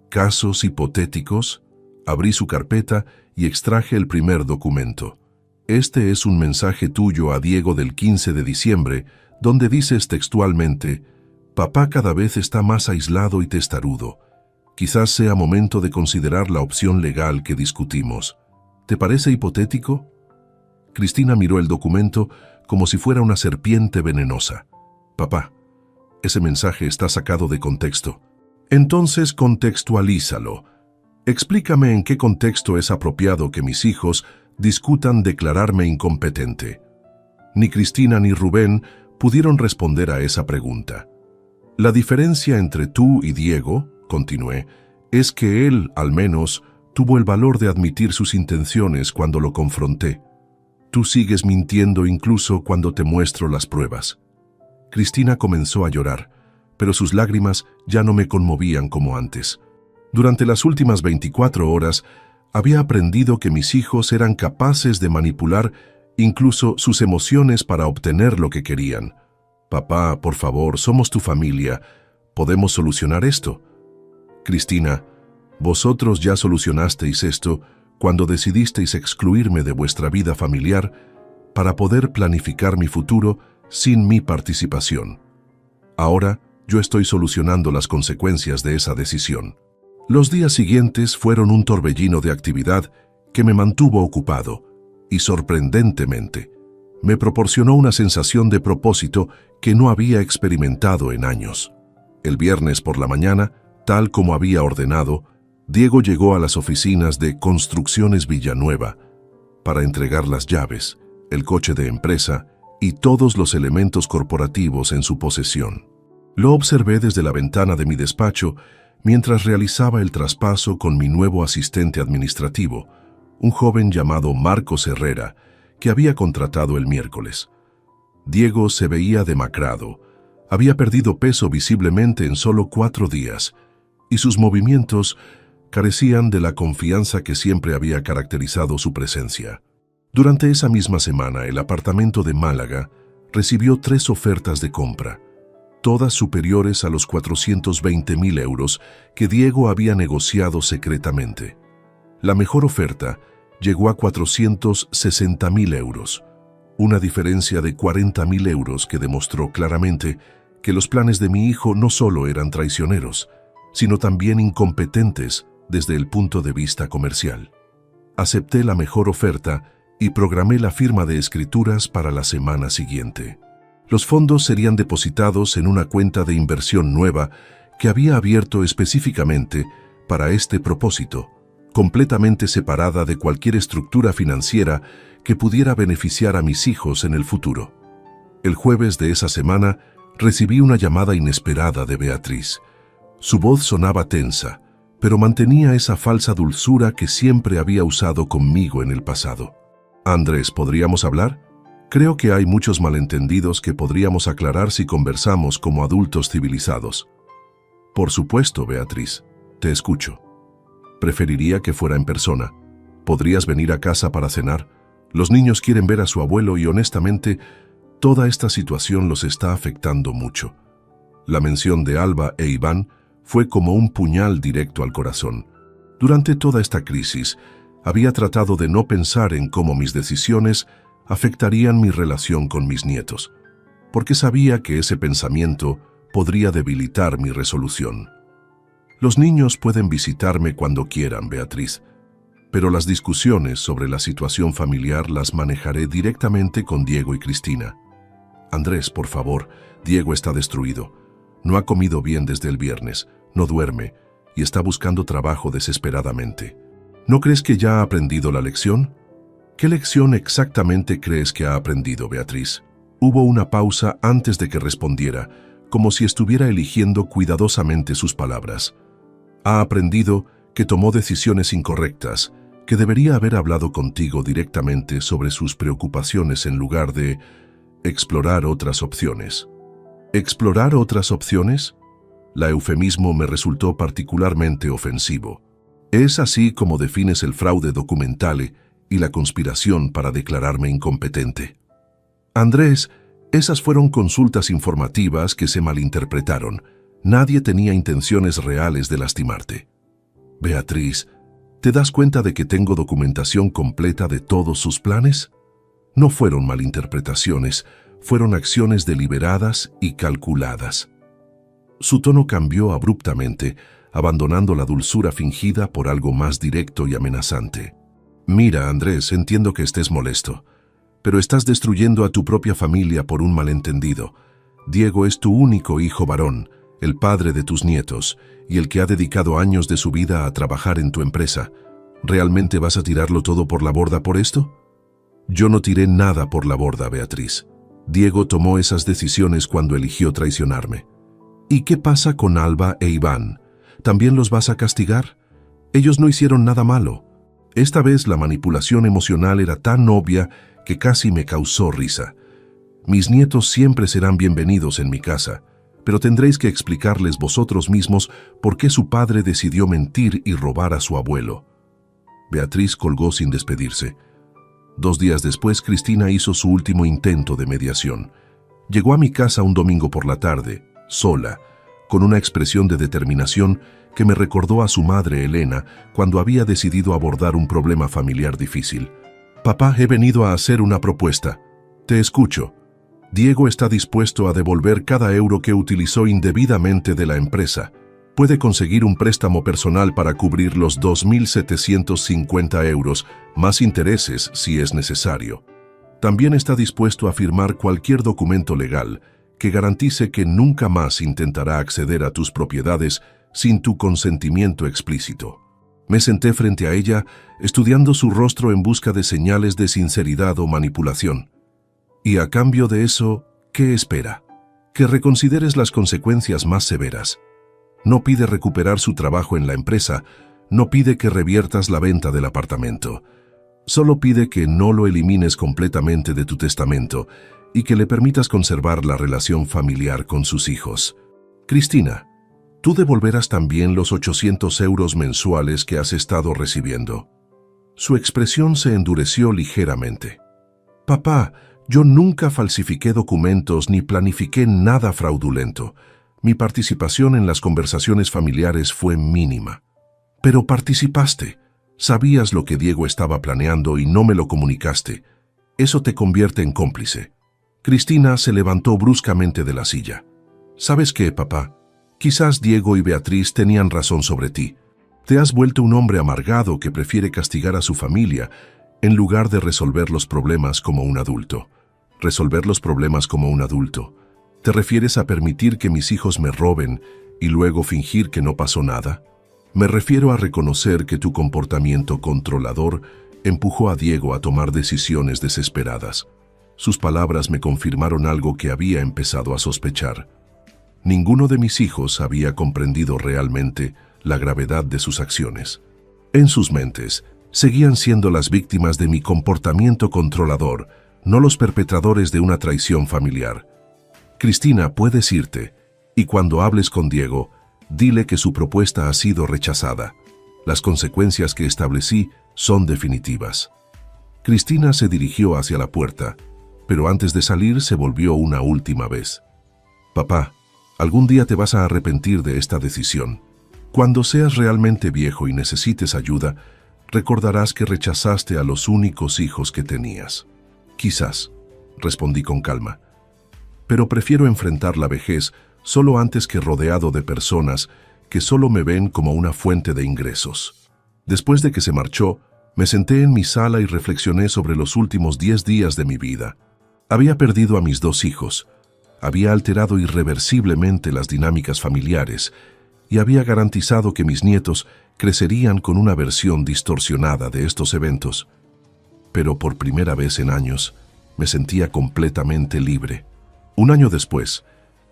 ¿Casos hipotéticos? Abrí su carpeta y extraje el primer documento. Este es un mensaje tuyo a Diego del 15 de diciembre, donde dices textualmente: «Papá cada vez está más aislado y testarudo. Quizás sea momento de considerar la opción legal que discutimos. ¿Te parece hipotético?» Cristina miró el documento como si fuera una serpiente venenosa. «Papá, ese mensaje está sacado de contexto». «Entonces contextualízalo. Explícame en qué contexto es apropiado que mis hijos discutan declararme incompetente». Ni Cristina ni Rubén pudieron responder a esa pregunta. «La diferencia entre tú y Diego», continué, «es que él, al menos, tuvo el valor de admitir sus intenciones cuando lo confronté. Tú sigues mintiendo incluso cuando te muestro las pruebas». Cristina comenzó a llorar, pero sus lágrimas ya no me conmovían como antes. Durante las últimas 24 horas, había aprendido que mis hijos eran capaces de manipular incluso sus emociones para obtener lo que querían. «Papá, por favor, somos tu familia. ¿Podemos solucionar esto?» «Cristina, vosotros ya solucionasteis esto cuando decidisteis excluirme de vuestra vida familiar para poder planificar mi futuro sin mi participación. Ahora yo estoy solucionando las consecuencias de esa decisión». Los días siguientes fueron un torbellino de actividad que me mantuvo ocupado y, sorprendentemente, me proporcionó una sensación de propósito que no había experimentado en años. El viernes por la mañana, tal como había ordenado, Diego llegó a las oficinas de Construcciones Villanueva para entregar las llaves, el coche de empresa y todos los elementos corporativos en su posesión. Lo observé desde la ventana de mi despacho mientras realizaba el traspaso con mi nuevo asistente administrativo, un joven llamado Marcos Herrera, que había contratado el miércoles. Diego se veía demacrado, había perdido peso visiblemente en solo 4 días, y sus movimientos carecían de la confianza que siempre había caracterizado su presencia. Durante esa misma semana, el apartamento de Málaga recibió 3 ofertas de compra, todas superiores a los 420.000 euros que Diego había negociado secretamente. La mejor oferta llegó a 460.000 euros, una diferencia de 40.000 euros que demostró claramente que los planes de mi hijo no solo eran traicioneros, sino también incompetentes desde el punto de vista comercial. Acepté la mejor oferta y programé la firma de escrituras para la semana siguiente. Los fondos serían depositados en una cuenta de inversión nueva que había abierto específicamente para este propósito, completamente separada de cualquier estructura financiera que pudiera beneficiar a mis hijos en el futuro. El jueves de esa semana recibí una llamada inesperada de Beatriz. Su voz sonaba tensa, pero mantenía esa falsa dulzura que siempre había usado conmigo en el pasado. «Andrés, ¿podríamos hablar? Creo que hay muchos malentendidos que podríamos aclarar si conversamos como adultos civilizados». «Por supuesto, Beatriz. Te escucho. Preferiría que fuera en persona. ¿Podrías venir a casa para cenar? Los niños quieren ver a su abuelo y honestamente, toda esta situación los está afectando mucho». La mención de Alba e Iván fue como un puñal directo al corazón. Durante toda esta crisis, había tratado de no pensar en cómo mis decisiones afectarían mi relación con mis nietos, porque sabía que ese pensamiento podría debilitar mi resolución. «Los niños pueden visitarme cuando quieran, Beatriz, pero las discusiones sobre la situación familiar las manejaré directamente con Diego y Cristina. Andrés, por favor, Diego está destruido. No ha comido bien desde el viernes, no duerme y está buscando trabajo desesperadamente. ¿No crees que ya ha aprendido la lección?» «¿Qué lección exactamente crees que ha aprendido, Beatriz?» Hubo una pausa antes de que respondiera, como si estuviera eligiendo cuidadosamente sus palabras. «Ha aprendido que tomó decisiones incorrectas, que debería haber hablado contigo directamente sobre sus preocupaciones en lugar de explorar otras opciones». ¿Explorar otras opciones? La eufemismo me resultó particularmente ofensivo. Es así como defines el fraude documentale y la conspiración para declararme incompetente. Andrés, esas fueron consultas informativas que se malinterpretaron. Nadie tenía intenciones reales de lastimarte. Beatriz, ¿te das cuenta de que tengo documentación completa de todos sus planes? No fueron malinterpretaciones, fueron acciones deliberadas y calculadas. Su tono cambió abruptamente, abandonando la dulzura fingida por algo más directo y amenazante. Mira, Andrés, entiendo que estés molesto, pero estás destruyendo a tu propia familia por un malentendido. Diego es tu único hijo varón, el padre de tus nietos, y el que ha dedicado años de su vida a trabajar en tu empresa. ¿Realmente vas a tirarlo todo por la borda por esto? Yo no tiré nada por la borda, Beatriz. Diego tomó esas decisiones cuando eligió traicionarme. ¿Y qué pasa con Alba e Iván? ¿También los vas a castigar? Ellos no hicieron nada malo. Esta vez la manipulación emocional era tan obvia que casi me causó risa. Mis nietos siempre serán bienvenidos en mi casa, pero tendréis que explicarles vosotros mismos por qué su padre decidió mentir y robar a su abuelo. Beatriz colgó sin despedirse. 2 días después, Cristina hizo su último intento de mediación. Llegó a mi casa un domingo por la tarde, sola, con una expresión de determinación que me recordó a su madre Elena cuando había decidido abordar un problema familiar difícil. Papá, he venido a hacer una propuesta. Te escucho. Diego está dispuesto a devolver cada euro que utilizó indebidamente de la empresa. Puede conseguir un préstamo personal para cubrir los 2.750 euros, más intereses si es necesario. También está dispuesto a firmar cualquier documento legal que garantice que nunca más intentará acceder a tus propiedades sin tu consentimiento explícito. Me senté frente a ella, estudiando su rostro en busca de señales de sinceridad o manipulación. Y a cambio de eso, ¿qué espera? Que reconsideres las consecuencias más severas. No pide recuperar su trabajo en la empresa, no pide que reviertas la venta del apartamento. Solo pide que no lo elimines completamente de tu testamento y que le permitas conservar la relación familiar con sus hijos. Cristina, tú devolverás también los 800 euros mensuales que has estado recibiendo. Su expresión se endureció ligeramente. Papá, yo nunca falsifiqué documentos ni planifiqué nada fraudulento. Mi participación en las conversaciones familiares fue mínima. Pero participaste. Sabías lo que Diego estaba planeando y no me lo comunicaste. Eso te convierte en cómplice. Cristina se levantó bruscamente de la silla. ¿Sabes qué, papá? Quizás Diego y Beatriz tenían razón sobre ti. Te has vuelto un hombre amargado que prefiere castigar a su familia en lugar de resolver los problemas como un adulto. Resolver los problemas como un adulto. ¿Te refieres a permitir que mis hijos me roben y luego fingir que no pasó nada? Me refiero a reconocer que tu comportamiento controlador empujó a Diego a tomar decisiones desesperadas. Sus palabras me confirmaron algo que había empezado a sospechar. Ninguno de mis hijos había comprendido realmente la gravedad de sus acciones. En sus mentes, seguían siendo las víctimas de mi comportamiento controlador, no los perpetradores de una traición familiar. Cristina, puedes irte, y cuando hables con Diego, dile que su propuesta ha sido rechazada. Las consecuencias que establecí son definitivas. Cristina se dirigió hacia la puerta, pero antes de salir se volvió una última vez. Papá, algún día te vas a arrepentir de esta decisión. Cuando seas realmente viejo y necesites ayuda, recordarás que rechazaste a los únicos hijos que tenías. Quizás, respondí con calma, pero prefiero enfrentar la vejez solo antes que rodeado de personas que solo me ven como una fuente de ingresos. Después de que se marchó, me senté en mi sala y reflexioné sobre los últimos 10 días de mi vida. Había perdido a mis 2 hijos, había alterado irreversiblemente las dinámicas familiares y había garantizado que mis nietos crecerían con una versión distorsionada de estos eventos. Pero por primera vez en años, me sentía completamente libre. Un año después,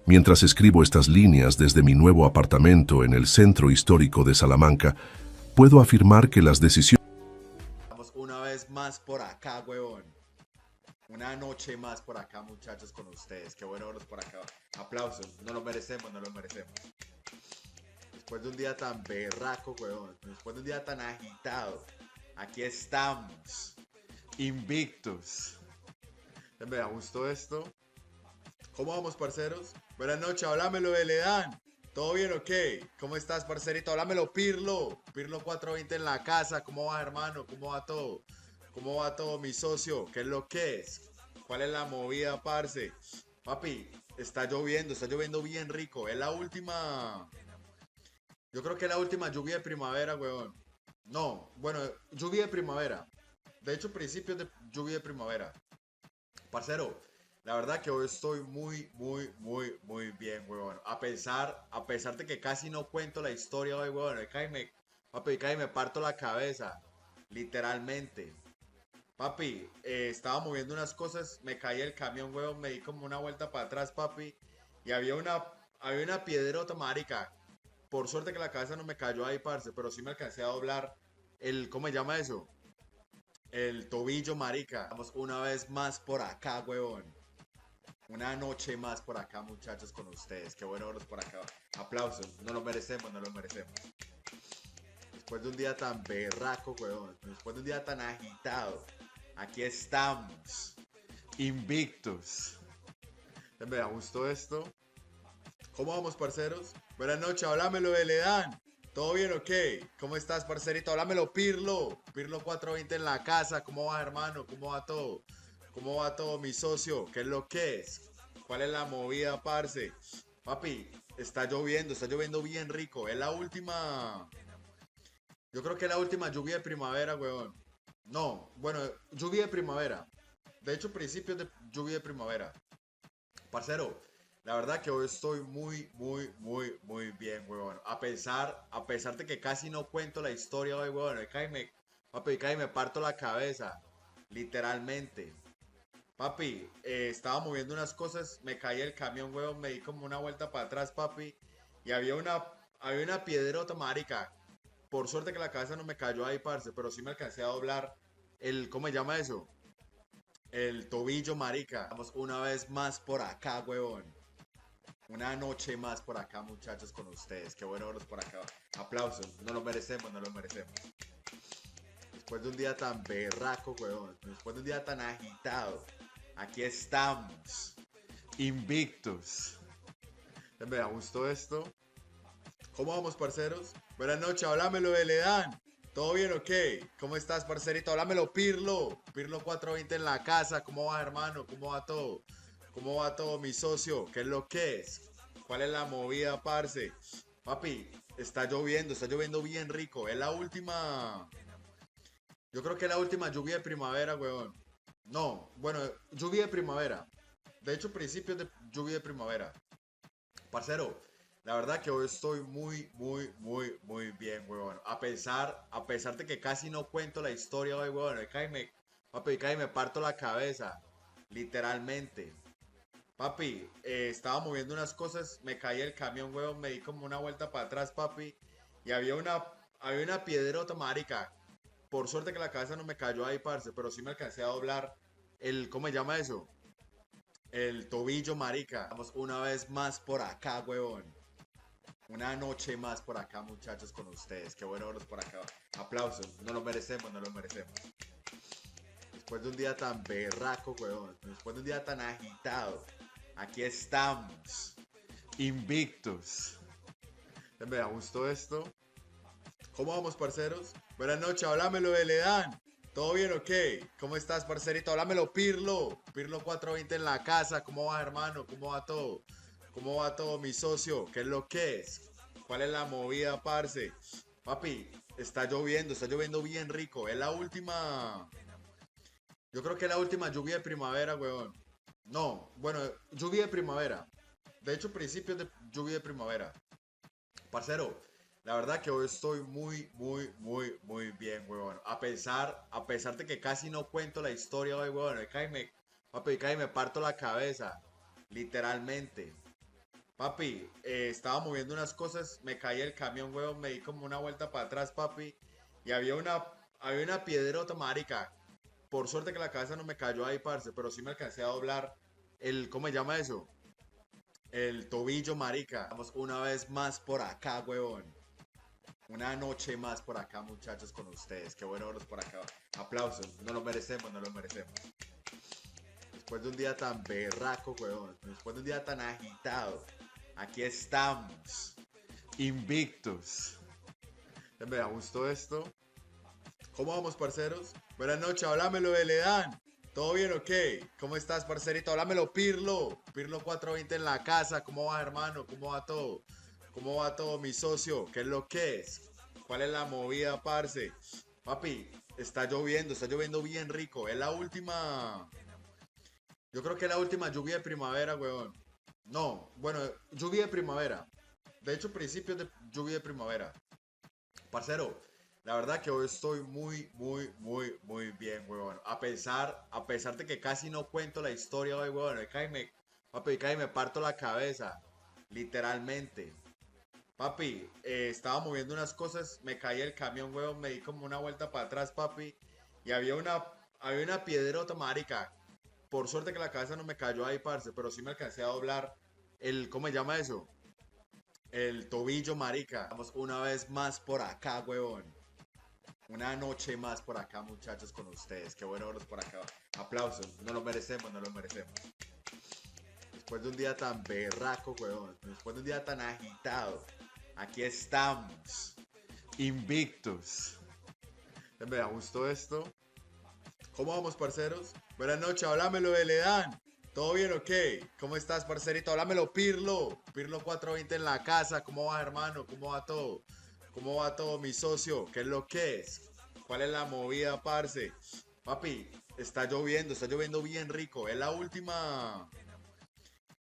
mientras escribo estas líneas desde mi nuevo apartamento en el centro histórico de Salamanca, puedo afirmar que las decisiones... Vamos una vez más por acá, huevón. Una noche más por acá, muchachos, con ustedes. Qué bueno verlos por acá. Aplausos. No lo merecemos, no lo merecemos. Después de un día tan berraco, weón. Después de un día tan agitado. Aquí estamos. Invictos. Me gustó esto. ¿Cómo vamos, parceros? Buenas noches, háblamelo de Ledán. ¿Todo bien o qué? ¿Cómo estás, parcerito? Háblamelo, Pirlo. Pirlo 420 en la casa. ¿Cómo va, hermano? ¿Cómo va todo? ¿Cómo va todo, mi socio? ¿Qué es lo que es? ¿Cuál es la movida, parce? Papi, está lloviendo bien rico. Es la última. Yo creo que es la última lluvia de primavera, weón. No, bueno, lluvia de primavera. De hecho, principios de lluvia de primavera. Parcero, la verdad que hoy estoy muy bien, weón. A pesar de que casi no cuento la historia hoy, weón. Papi, casi me parto la cabeza. Literalmente. Papi, estaba moviendo unas cosas, me caí el camión, weón, me di como una vuelta para atrás, papi, y había una piedrota, marica. Por suerte que la cabeza no me cayó ahí, parce, pero sí me alcancé a doblar ¿cómo se llama eso? El tobillo, marica. Vamos una vez más por acá, weón. Una noche más por acá, muchachos, con ustedes. Qué bueno verlos por acá. Aplausos. No lo merecemos, no lo merecemos. Después de un día tan berraco, weón. Después de un día tan agitado. Aquí estamos. Invictos. Me gustó esto. ¿Cómo vamos, parceros? Buenas noches, háblamelo de Ledán. ¿Todo bien o qué? ¿Cómo estás, parcerito? Háblamelo, Pirlo. Pirlo 420 en la casa. ¿Cómo va, hermano? ¿Cómo va todo? ¿Cómo va todo, mi socio? ¿Qué es lo que es? ¿Cuál es la movida, parce? Papi, está lloviendo bien rico. Es la última. Yo creo que es la última lluvia de primavera, weón. No, bueno, lluvia de primavera. De hecho, principios de lluvia de primavera. Parcero, la verdad que hoy estoy muy bien, weón. A pesar de que casi no cuento la historia hoy, weón. Papi, casi me parto la cabeza. Literalmente. Papi, estaba moviendo unas cosas, me caí el camión, weón, me di como una vuelta para atrás, papi. Y había una piedrota, marica. Por suerte que la cabeza no me cayó ahí, parce, pero sí me alcancé a doblar ¿cómo se llama eso? El tobillo, marica. Vamos una vez más por acá, weón. Una noche más por acá, muchachos, con ustedes. Qué bueno verlos por acá. Aplausos. No lo merecemos, no lo merecemos. Después de un día tan berraco, weón. Después de un día tan agitado. Aquí estamos. Invictos. Me gustó esto. ¿Cómo vamos, parceros? Buenas noches, háblamelo de Ledán. ¿Todo bien o qué? ¿Cómo estás, parcerito? Háblamelo, Pirlo. Pirlo 420 en la casa. ¿Cómo va, hermano? ¿Cómo va todo? ¿Cómo va todo, mi socio? ¿Qué es lo que es? ¿Cuál es la movida, parce? Papi, está lloviendo bien rico. Es la última. Yo creo que es la última lluvia de primavera, weón. No, bueno, lluvia de primavera. De hecho, principios de lluvia de primavera. Parcero, la verdad que hoy estoy muy bien, weón. A pesar de que casi no cuento la historia hoy, weón. Papi, casi me parto la cabeza. Literalmente. Papi, estaba moviendo unas cosas, me caí el camión, weón, me di como una vuelta para atrás, papi. Y había una piedrota, marica. Por suerte que la cabeza no me cayó ahí, parce, pero sí me alcancé a doblar ¿cómo se llama eso? El tobillo, marica. Vamos una vez más por acá, weón. Una noche más por acá, muchachos, con ustedes. Qué bueno verlos por acá. Aplausos. No lo merecemos, no lo merecemos. Después de un día tan berraco, weón. Después de un día tan agitado. Aquí estamos. Invictos. Me gustó esto. ¿Cómo vamos, parceros? Buenas noches, háblamelo de Ledán. ¿Todo bien o qué? ¿Cómo estás, parcerito? Háblamelo, Pirlo. Pirlo 420 en la casa. ¿Cómo va, hermano? ¿Cómo va todo? ¿Cómo va todo, mi socio? ¿Qué es lo que es? ¿Cuál es la movida, parce? Papi, está lloviendo bien rico. Es la última. Yo creo que es la última lluvia de primavera, weón. No, bueno, lluvia de primavera. De hecho, principios de lluvia de primavera. Parcero, la verdad que hoy estoy muy bien, weón. A pesar de que casi no cuento la historia hoy, weón. Papi, casi me parto la cabeza. Literalmente. Papi, estaba moviendo unas cosas, me caí el camión, weón, me di como una vuelta para atrás, papi. Y había una piedrota, marica. Por suerte que la cabeza no me cayó ahí, parce, pero sí me alcancé a doblar ¿cómo se llama eso? El tobillo, marica. Vamos una vez más por acá, huevón. Una noche más por acá, muchachos, con ustedes. Qué bueno verlos por acá. Aplausos. No lo merecemos, no lo merecemos. Después de un día tan berraco, huevón. Después de un día tan agitado. Aquí estamos. Invictos. Me gustó esto. ¿Cómo vamos, parceros? Buenas noches, háblamelo de Ledán. ¿Todo bien o qué? ¿Cómo estás, parcerito? Háblamelo, Pirlo. Pirlo 420 en la casa. ¿Cómo va, hermano? ¿Cómo va todo? ¿Cómo va todo, mi socio? ¿Qué es lo que es? ¿Cuál es la movida, parce? Papi, está lloviendo bien rico. Es la última. Yo creo que es la última lluvia de primavera, weón. No, bueno, lluvia de primavera. De hecho, principios de lluvia de primavera. Parcero, la verdad que hoy estoy muy bien, huevón. A pesar de que casi no cuento la historia hoy, huevón. Papi, casi me parto la cabeza. Literalmente. Papi, estaba moviendo unas cosas, me caí el camión, huevón, me di como una vuelta para atrás, papi. Y había una piedrota, marica. Por suerte que la cabeza no me cayó ahí, parce, pero sí me alcancé a doblar ¿cómo se llama eso? El tobillo, marica. Vamos una vez más por acá, huevón. Una noche más por acá, muchachos, con ustedes. Qué bueno verlos por acá. Aplausos. No lo merecemos, no lo merecemos. Después de un día tan berraco, huevón. Después de un día tan agitado. Aquí estamos. Invictos. Me gustó esto. ¿Cómo vamos, parceros? Buenas noches, háblamelo de Ledán. ¿Todo bien o qué? ¿Cómo estás, parcerito? Háblamelo, Pirlo. Pirlo 420 en la casa. ¿Cómo va, hermano? ¿Cómo va todo? ¿Cómo va todo, mi socio? ¿Qué es lo que es? ¿Cuál es la movida, parce? Papi, está lloviendo bien rico. Es la última.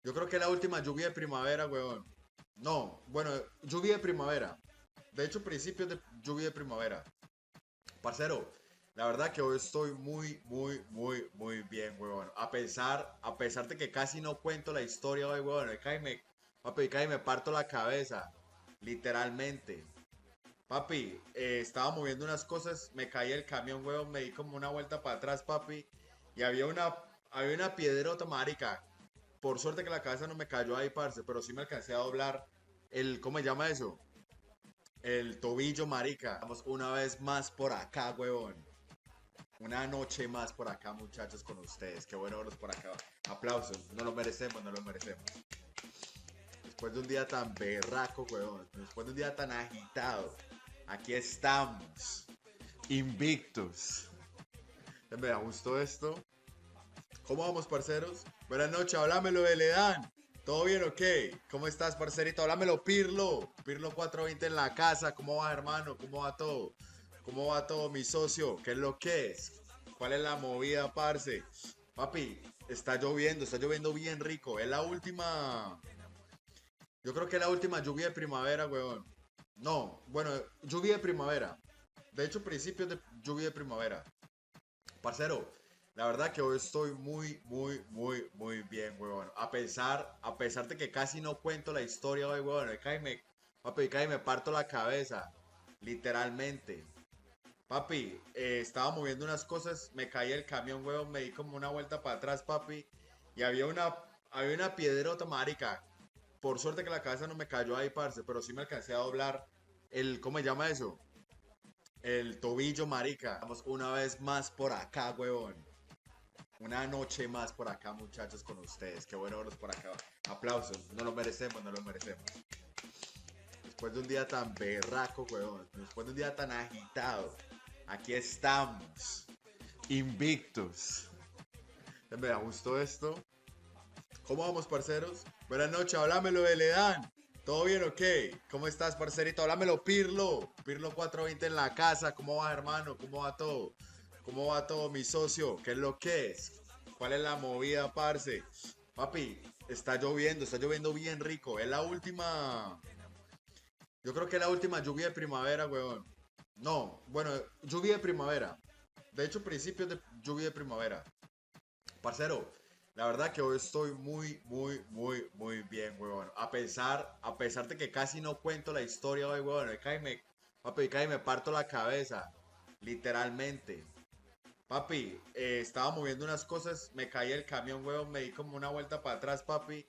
Yo creo que es la última lluvia de primavera, weón. No, bueno, lluvia de primavera. De hecho, principios de lluvia de primavera. Parcero, la verdad que hoy estoy muy bien, weón. A pesar de que casi no cuento la historia hoy, weón. Papi, casi me parto la cabeza. Literalmente. Papi, estaba moviendo unas cosas, me caí el camión, weón, me di como una vuelta para atrás, papi. Y había una piedrota, marica. Por suerte que la cabeza no me cayó ahí, parce, pero sí me alcancé a doblar ¿cómo se llama eso? El tobillo, marica. Vamos una vez más por acá, huevón. Una noche más por acá, muchachos, con ustedes. Qué bueno verlos por acá. Aplausos. No lo merecemos, no lo merecemos. Después de un día tan berraco, huevón. Después de un día tan agitado. Aquí estamos. Invictos. Me gustó esto. ¿Cómo vamos, parceros? Buenas noches, háblamelo de Ledán. ¿Todo bien o qué? ¿Cómo estás, parcerito? Háblamelo, Pirlo. Pirlo 420 en la casa. ¿Cómo va, hermano? ¿Cómo va todo? ¿Cómo va todo, mi socio? ¿Qué es lo que es? ¿Cuál es la movida, parce? Papi, está lloviendo bien rico. Es la última. Yo creo que es la última lluvia de primavera, weón. No, bueno, lluvia de primavera. De hecho, principios de lluvia de primavera. Parcero, la verdad que hoy estoy muy bien, huevón. A pesar de que casi no cuento la historia hoy, huevón. Papi, casi me parto la cabeza. Literalmente. Papi, estaba moviendo unas cosas, me caí el camión, huevón, me di como una vuelta para atrás, papi. Y había una piedrota, marica. Por suerte que la cabeza no me cayó ahí, parce, pero sí me alcancé a doblar ¿cómo se llama eso? El tobillo, marica. Vamos una vez más por acá, huevón. Una noche más por acá, muchachos, con ustedes. Qué bueno verlos por acá. Aplausos. No lo merecemos, no lo merecemos. Después de un día tan berraco, huevón. Después de un día tan agitado. Aquí estamos. Invictos. Me gustó esto. ¿Cómo vamos, parceros? Buenas noches, háblamelo de Ledán. ¿Todo bien o qué? ¿Cómo estás, parcerito? Háblamelo, Pirlo. Pirlo 420 en la casa. ¿Cómo va, hermano? ¿Cómo va todo? ¿Cómo va todo, mi socio? ¿Qué es lo que es? ¿Cuál es la movida, parce? Papi, está lloviendo bien rico. Es la última. Yo creo que es la última lluvia de primavera, weón. No, bueno, lluvia de primavera. De hecho, principios de lluvia de primavera. Parcero, la verdad que hoy estoy muy bien, weón. A pesar de que casi no cuento la historia hoy, weón. Papi, casi me parto la cabeza. Literalmente. Papi, estaba moviendo unas cosas, me caí el camión, weón, me di como una vuelta para atrás, papi,